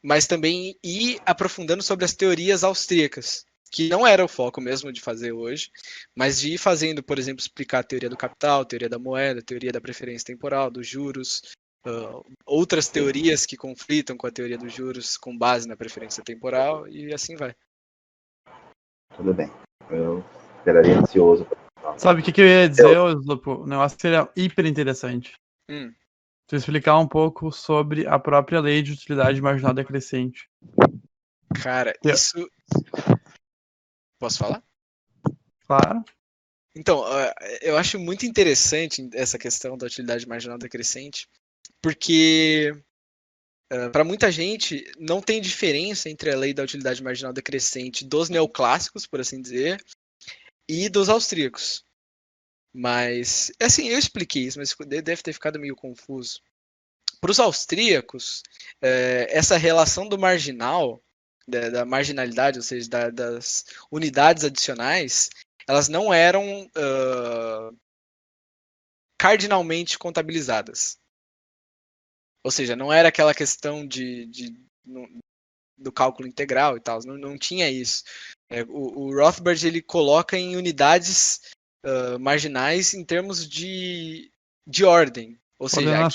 Speaker 3: mas também ir aprofundando sobre as teorias austríacas, que não era o foco mesmo de fazer hoje, mas de ir fazendo, por exemplo, explicar a teoria do capital, a teoria da moeda, a teoria da preferência temporal, dos juros, outras teorias que conflitam com a teoria dos juros com base na preferência temporal, e assim vai.
Speaker 1: Tudo bem. Eu esperaria ansioso.
Speaker 4: Sabe o que eu ia dizer, Zúpico? O negócio seria hiper interessante. Tu explicar um pouco sobre a própria lei de utilidade marginal decrescente.
Speaker 3: Cara, isso... Posso falar?
Speaker 4: Claro.
Speaker 3: Então, eu acho muito interessante essa questão da utilidade marginal decrescente, porque para muita gente não tem diferença entre a lei da utilidade marginal decrescente dos neoclássicos, por assim dizer, e dos austríacos. Mas, assim, eu expliquei isso, mas deve ter ficado meio confuso. Para os austríacos, essa relação do marginal, da marginalidade, ou seja, das unidades adicionais, elas não eram cardinalmente contabilizadas. Ou seja, não era aquela questão do cálculo integral e tal, não tinha isso. O Rothbard ele coloca em unidades marginais em termos de ordem. Ou seja,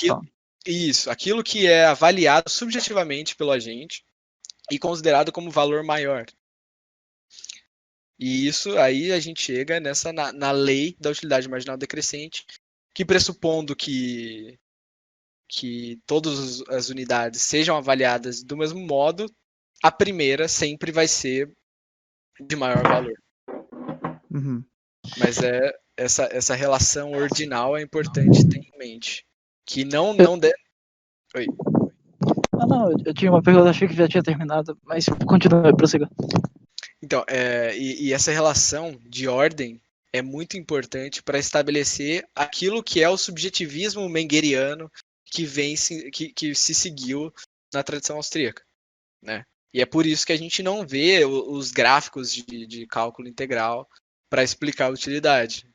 Speaker 3: aquilo que é avaliado subjetivamente pelo agente e considerado como valor maior. E isso aí a gente chega na lei da utilidade marginal decrescente, que pressupondo que todas as unidades sejam avaliadas do mesmo modo, a primeira sempre vai ser de maior valor.
Speaker 4: Uhum.
Speaker 3: Mas essa relação ordinal é importante ter em mente. Que não deve... Oi.
Speaker 5: Não, eu tinha uma pergunta, achei que já tinha terminado, mas continua, prossiga.
Speaker 3: Então, e essa relação de ordem é muito importante para estabelecer aquilo que é o subjetivismo mengeriano que se seguiu na tradição austríaca, né? E é por isso que a gente não vê os gráficos de cálculo integral para explicar a utilidade,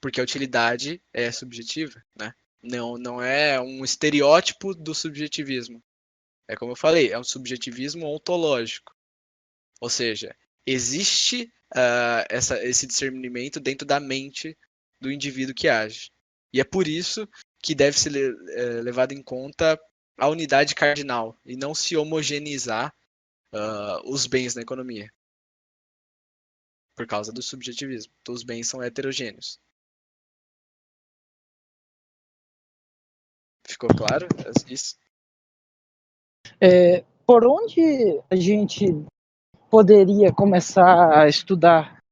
Speaker 3: porque a utilidade é subjetiva, né? Não é um estereótipo do subjetivismo. É como eu falei, é um subjetivismo ontológico. Ou seja, existe esse discernimento dentro da mente do indivíduo que age. E é por isso que deve ser levado em conta a unidade cardinal e não se homogeneizar os bens na economia, por causa do subjetivismo. Então, os bens são heterogêneos. Ficou claro isso?
Speaker 5: Por onde a gente poderia começar a estudar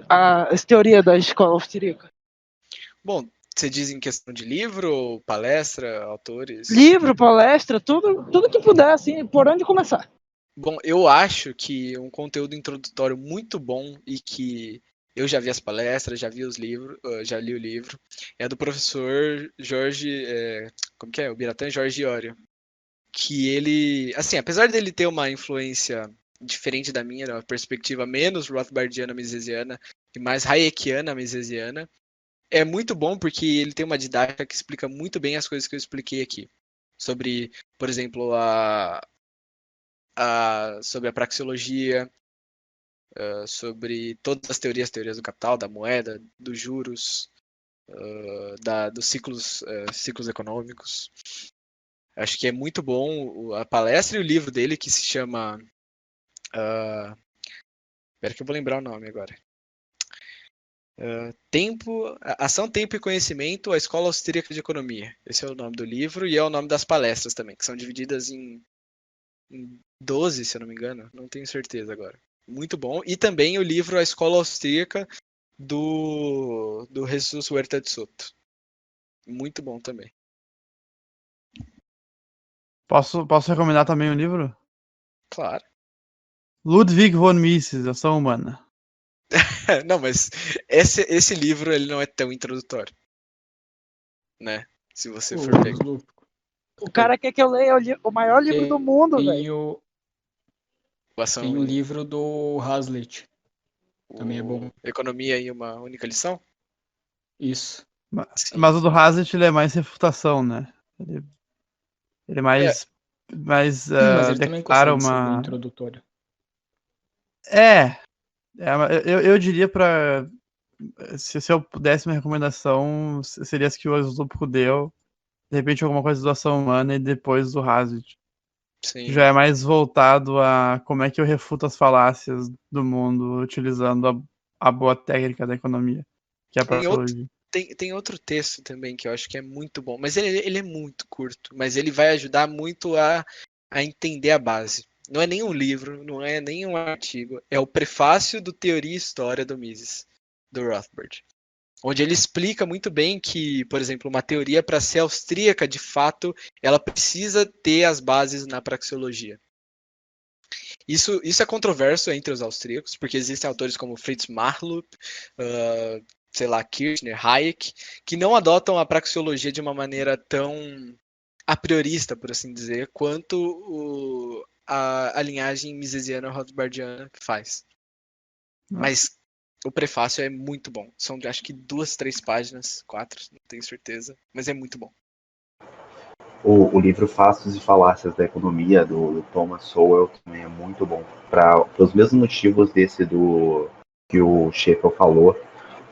Speaker 5: a teoria da escola austríaca?
Speaker 3: Bom, você diz em questão de livro, palestra, autores?
Speaker 5: Livro, palestra, tudo que puder, assim, por onde começar?
Speaker 3: Bom, eu acho que um conteúdo introdutório muito bom e que eu já vi as palestras, já vi os livros, já li o livro, é do professor Jorge, como que é? O Biratan Jorge Iorio. Que ele, assim, apesar dele ter uma influência diferente da minha, uma perspectiva menos Rothbardiana misesiana e mais hayekiana misesiana, é muito bom porque ele tem uma didática que explica muito bem as coisas que eu expliquei aqui. Sobre, por exemplo, sobre a praxeologia, sobre todas as teorias do capital, da moeda, dos juros, dos ciclos econômicos. Acho que é muito bom a palestra e o livro dele, que se chama... Espera que eu vou lembrar o nome agora. Ação, Tempo e Conhecimento, a Escola Austríaca de Economia. Esse é o nome do livro e é o nome das palestras também, que são divididas em 12, se eu não me engano. Não tenho certeza agora. Muito bom. E também o livro A Escola Austríaca do Jesus Huerta de Soto. Muito bom também.
Speaker 4: Posso recomendar também um livro?
Speaker 3: Claro.
Speaker 4: Ludwig von Mises, Ação Humana.
Speaker 3: Não, mas esse livro ele não é tão introdutório, né? Se você for ver.
Speaker 5: O cara quer que eu leia o maior livro do mundo, velho.
Speaker 2: Tem o livro do Hazlitt. Também é bom.
Speaker 3: Economia em uma única lição?
Speaker 2: Isso.
Speaker 4: Mas o do Hazlitt ele é mais refutação, né? Ele é mais
Speaker 2: mas ele também
Speaker 4: declara
Speaker 2: consegue ser bem
Speaker 4: uma...
Speaker 2: introdutório.
Speaker 4: Eu diria pra... Se eu pudesse uma recomendação, seria essa que o Zupo deu. De repente alguma coisa do Ação Humana e depois do Hazlitt.
Speaker 3: Sim.
Speaker 4: Já é mais voltado a como é que eu refuto as falácias do mundo utilizando a boa técnica da economia, que é a praxeologia.
Speaker 3: Tem outro texto também que eu acho que é muito bom, mas ele é muito curto, mas ele vai ajudar muito a entender a base. Não é nem um livro, não é nem um artigo, é o prefácio do Teoria e História do Mises, do Rothbard. Onde ele explica muito bem que, por exemplo, uma teoria para ser austríaca, de fato, ela precisa ter as bases na praxeologia. Isso é controverso entre os austríacos, porque existem autores como Fritz Marlup, sei lá, Kirchner, Hayek, que não adotam a praxeologia de uma maneira tão a priorista, por assim dizer, quanto a linhagem misesiana rothbardiana faz. Mas o prefácio é muito bom. São, acho que 2, 3 páginas, 4, não tenho certeza, mas é muito bom.
Speaker 1: O livro Fatos e Falácias da Economia, do Thomas Sowell, também é muito bom. Para os mesmos motivos desse que o Sheffield falou,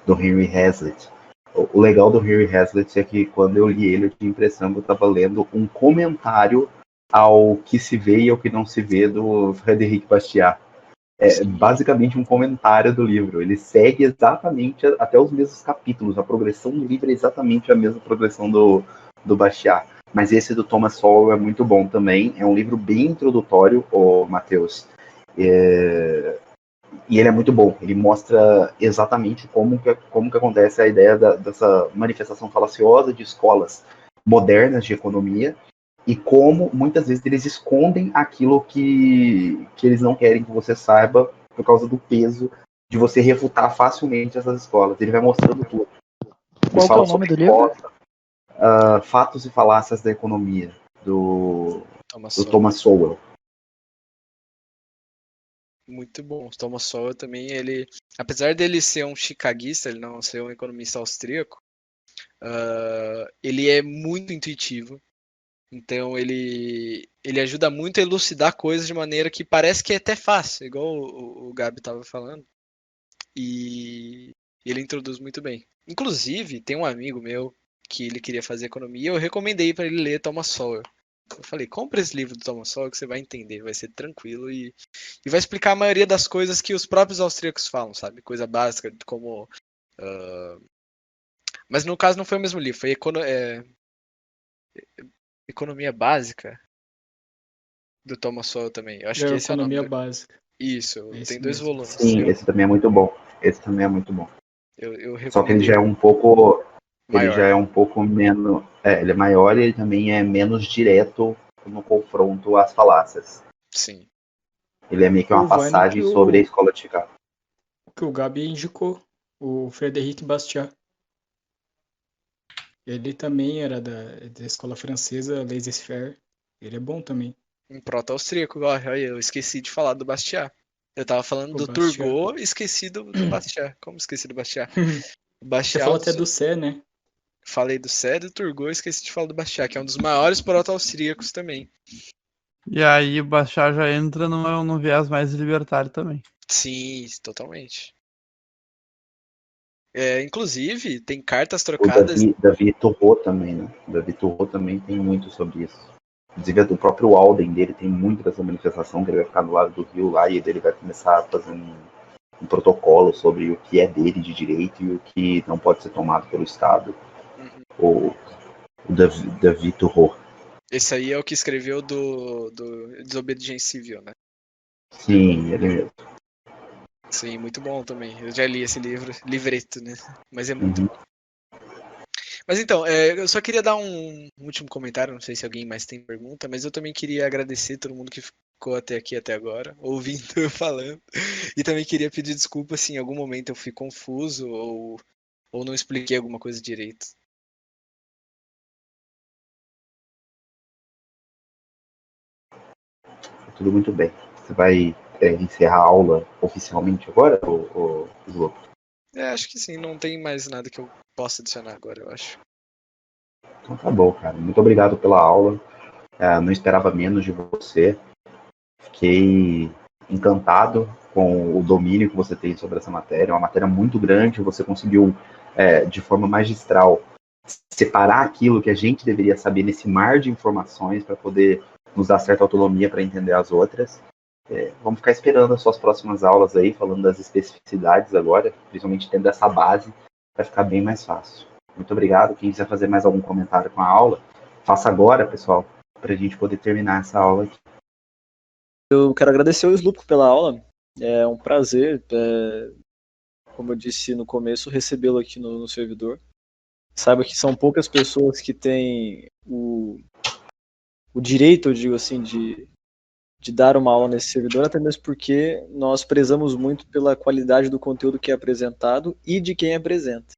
Speaker 1: do Henry Hazlitt. O legal do Henry Hazlitt é que quando eu li ele, eu tinha a impressão que eu estava lendo um comentário ao que se vê e ao que não se vê do Frédéric Bastiat. É basicamente um comentário do livro. Ele segue exatamente até os mesmos capítulos. A progressão do livro é exatamente a mesma progressão do Bastiat. Mas esse do Thomas Sowell é muito bom também. É um livro bem introdutório, Matheus. E ele é muito bom. Ele mostra exatamente como que acontece a ideia dessa manifestação falaciosa de escolas modernas de economia e como muitas vezes eles escondem aquilo que eles não querem que você saiba por causa do peso de você refutar facilmente essas escolas. Ele vai mostrando tudo.
Speaker 5: Qual que é o nome do livro?
Speaker 1: Fatos e Falácias da Economia, do Thomas Sowell.
Speaker 3: Muito bom. O Thomas Sowell também, ele, apesar dele ser um chicaguista, ele não ser um economista austríaco, ele é muito intuitivo. Então ele ajuda muito a elucidar coisas de maneira que parece que é até fácil, igual o Gabi estava falando. E E ele introduz muito bem. Inclusive, tem um amigo meu que ele queria fazer economia, eu recomendei para ele ler Thomas Sowell. Eu falei, compra esse livro do Thomas Sowell que você vai entender, vai ser tranquilo e vai explicar a maioria das coisas que os próprios austríacos falam, sabe? Coisa básica, como... Mas no caso não foi o mesmo livro, foi Economia Básica do Thomas Sowell também. Eu acho que esse é o nome.
Speaker 2: Economia Básica.
Speaker 3: Isso,
Speaker 2: É
Speaker 3: tem
Speaker 2: isso
Speaker 3: 2
Speaker 2: mesmo.
Speaker 3: volumes.
Speaker 1: Sim, esse também é muito bom. Esse também é muito bom.
Speaker 3: Eu
Speaker 1: Só que ele
Speaker 3: recomendei.
Speaker 1: já é um pouco. Ele
Speaker 3: Maior.
Speaker 1: já é um pouco menos. Ele é maior e ele também é menos direto no confronto às falácias.
Speaker 3: Sim.
Speaker 1: Ele é meio que uma
Speaker 2: O Vine
Speaker 1: passagem
Speaker 2: que
Speaker 1: sobre a escola de Chicago.
Speaker 2: que o Gabi indicou, o Frédéric Bastiat. Ele também era da escola francesa, laissez-faire. Ele é bom também.
Speaker 3: Um proto-austríaco, olha, eu esqueci de falar do Bastiat. Eu tava falando
Speaker 2: O
Speaker 3: do
Speaker 2: Bastiat.
Speaker 3: Turgot, esqueci do Bastiat. Como esqueci do Bastiat? O
Speaker 2: Você
Speaker 3: Bastiat,
Speaker 2: falou até do Sé, né?
Speaker 3: falei do Sé, do Turgot, esqueci de falar do Bastiat, que é um dos maiores proto-austríacos também.
Speaker 4: E aí o Bashar já entra num viés mais libertário também.
Speaker 3: Sim, totalmente. Inclusive, tem cartas
Speaker 1: O
Speaker 3: trocadas.
Speaker 1: Davi Turgot também, né? O Davi Turgot também tem muito sobre isso. Inclusive, do próprio Alden dele tem muito dessa manifestação, que ele vai ficar do lado do rio lá e ele vai começar a fazer um protocolo sobre o que é dele de direito e o que não pode ser tomado pelo Estado. O Davi Turgot.
Speaker 3: Esse aí é o que escreveu do Desobediência Civil, né?
Speaker 1: Sim, ele mesmo.
Speaker 3: Sim, muito bom também. Eu já li esse livro, livreto, né? Mas é muito bom. Mas então, eu só queria dar um último comentário, não sei se alguém mais tem pergunta, mas eu também queria agradecer todo mundo que ficou até aqui, até agora, ouvindo eu falando. E também queria pedir desculpa se em algum momento eu fui confuso ou não expliquei alguma coisa direito.
Speaker 1: Tudo muito bem. Você vai encerrar a aula oficialmente agora, ou Slopo?
Speaker 3: Acho que sim, não tem mais nada que eu possa adicionar agora, eu acho.
Speaker 1: Então tá bom, cara. Muito obrigado pela aula. Não esperava menos de você. Fiquei encantado com o domínio que você tem sobre essa matéria. É uma matéria muito grande. Você conseguiu, de forma magistral, separar aquilo que a gente deveria saber nesse mar de informações para poder nos dar certa autonomia para entender as outras. Vamos ficar esperando as suas próximas aulas aí, falando das especificidades agora, principalmente tendo essa base, vai ficar bem mais fácil. Muito obrigado. Quem quiser fazer mais algum comentário com a aula, faça agora, pessoal, para a gente poder terminar essa aula aqui.
Speaker 2: Eu quero agradecer ao Slupo pela aula. É um prazer, como eu disse no começo, recebê-lo aqui no servidor. Saiba que são poucas pessoas que têm o direito, eu digo assim, de dar uma aula nesse servidor, até mesmo porque nós prezamos muito pela qualidade do conteúdo que é apresentado e de quem apresenta.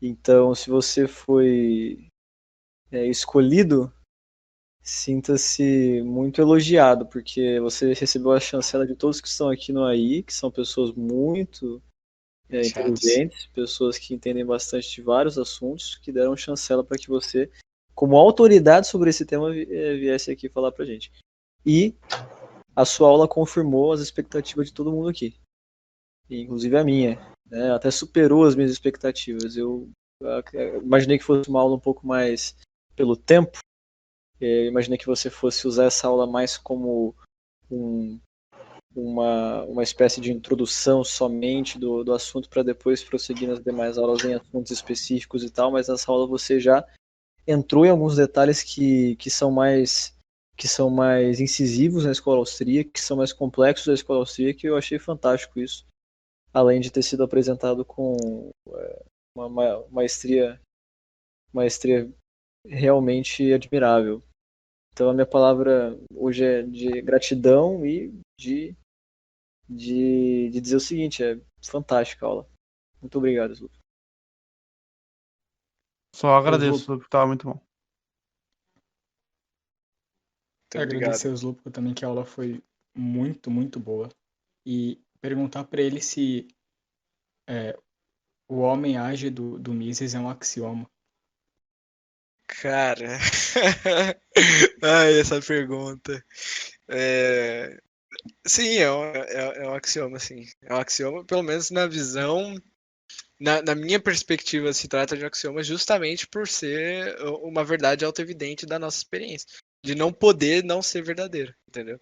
Speaker 2: Então, se você foi escolhido, sinta-se muito elogiado, porque você recebeu a chancela de todos que estão aqui no AI, que são pessoas muito inteligentes, pessoas que entendem bastante de vários assuntos, que deram chancela para que você, como autoridade sobre esse tema, viesse aqui falar pra gente. E a sua aula confirmou as expectativas de todo mundo aqui, inclusive a minha, né? Até superou as minhas expectativas. Eu imaginei que fosse uma aula um pouco mais pelo tempo, eu imaginei que você fosse usar essa aula mais como uma espécie de introdução somente do assunto para depois prosseguir nas demais aulas em assuntos específicos e tal, mas nessa aula você já entrou em alguns detalhes que são mais incisivos na escola austríaca, que são mais complexos da escola austríaca, e eu achei fantástico isso, além de ter sido apresentado com uma maestria realmente admirável. Então a minha palavra hoje é de gratidão e de dizer o seguinte, é fantástica a aula. Muito obrigado, Slup.
Speaker 4: Só agradeço, porque tava muito bom.
Speaker 2: Agradecer ao Slup também, que a aula foi muito, muito boa. E perguntar para ele se o homem age do Mises é um axioma.
Speaker 3: Cara, ai, essa pergunta. Sim, é um axioma, sim. É um axioma, pelo menos na visão na minha perspectiva, se trata de um axioma justamente por ser uma verdade autoevidente da nossa experiência. De não poder não ser verdadeiro, entendeu?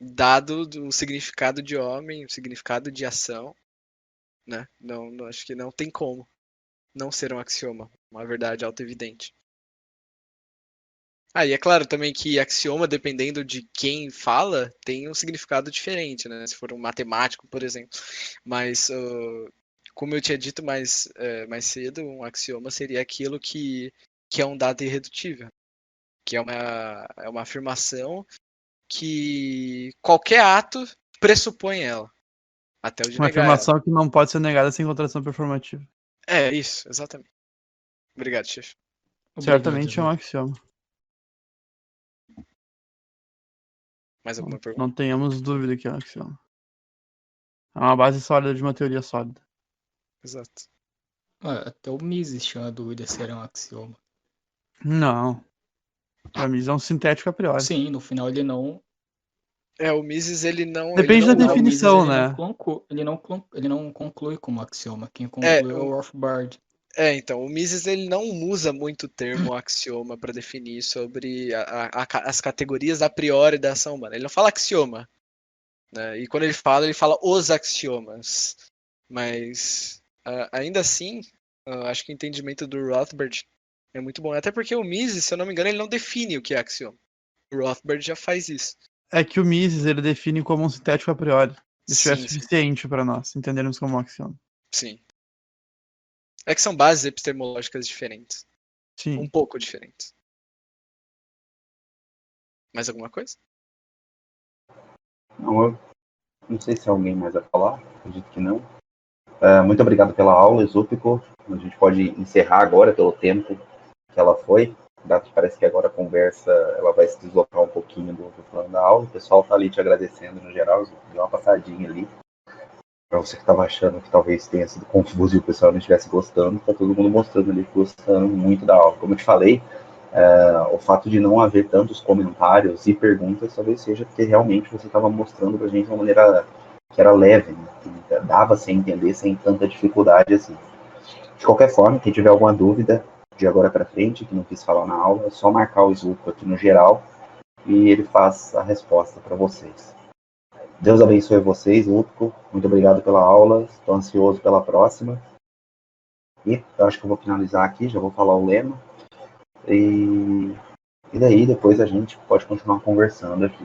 Speaker 3: Dado o significado de homem, o significado de ação, né? Não, acho que não tem como não ser um axioma, uma verdade autoevidente. E é claro também que axioma, dependendo de quem fala, tem um significado diferente, né? Se for um matemático, por exemplo. Mas, como eu tinha dito mais cedo, um axioma seria aquilo que é um dado irredutível. Que é uma afirmação que qualquer ato pressupõe ela. Até o de
Speaker 4: Uma
Speaker 3: negar ela.
Speaker 4: afirmação que não pode ser negada sem contradição performativa.
Speaker 3: Isso, exatamente. Obrigado, chefe.
Speaker 4: Certamente é um axioma.
Speaker 3: Mais alguma pergunta?
Speaker 4: Não tenhamos dúvida que é um axioma. É uma base sólida de uma teoria sólida.
Speaker 3: Exato.
Speaker 8: Até o Mises tinha uma dúvida se era um axioma.
Speaker 4: Não. Pra mim é um sintético a priori.
Speaker 8: Sim, no final ele não.
Speaker 3: O Mises, ele não.
Speaker 4: Depende
Speaker 3: ele
Speaker 4: da
Speaker 3: não,
Speaker 4: definição,
Speaker 8: Mises,
Speaker 4: né?
Speaker 8: ele não conclui como axioma. Quem conclui é o Rothbard.
Speaker 3: Então, o Mises ele não usa muito o termo axioma para definir sobre as categorias a priori da ação humana. Ele não fala axioma, né? E quando ele fala os axiomas. Mas, ainda assim, acho que o entendimento do Rothbard é muito bom. Até porque o Mises, se eu não me engano, ele não define o que é axioma. O Rothbard já faz isso.
Speaker 4: É que o Mises ele define como um sintético a priori. Isso é
Speaker 3: Sim,
Speaker 4: suficiente para nós entendermos como um axioma.
Speaker 3: Sim. É que são bases epistemológicas diferentes.
Speaker 4: Sim.
Speaker 3: Um pouco diferentes. Mais alguma coisa?
Speaker 1: Não, eu não sei se alguém mais vai falar, acredito que não. Muito obrigado pela aula, Zúpico. A gente pode encerrar agora pelo tempo que ela foi. Parece que agora a conversa ela vai se deslocar um pouquinho do plano da aula. O pessoal está ali te agradecendo no geral, deu uma passadinha ali. Para você que estava achando que talvez tenha sido confuso e o pessoal não estivesse gostando, está todo mundo mostrando ali que gostando muito da aula. Como eu te falei, o fato de não haver tantos comentários e perguntas talvez seja porque realmente você estava mostrando para a gente de uma maneira que era leve, né? Que dava sem entender, sem tanta dificuldade assim. De qualquer forma, quem tiver alguma dúvida de agora para frente, que não quis falar na aula, é só marcar o Zuko aqui no geral e ele faz a resposta para vocês. Deus abençoe vocês, Zuko. Muito obrigado pela aula. Estou ansioso pela próxima. E eu acho que eu vou finalizar aqui, já vou falar o lema. E daí depois a gente pode continuar conversando aqui.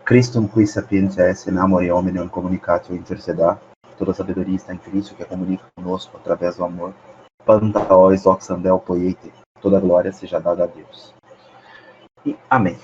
Speaker 1: Christum qui sapientia esse namore hominum communicatio interceda. Toda sabedoria está em Cristo, que comunica conosco através do amor. Pantaois oxandel poiete. Toda glória seja dada a Deus. E amém.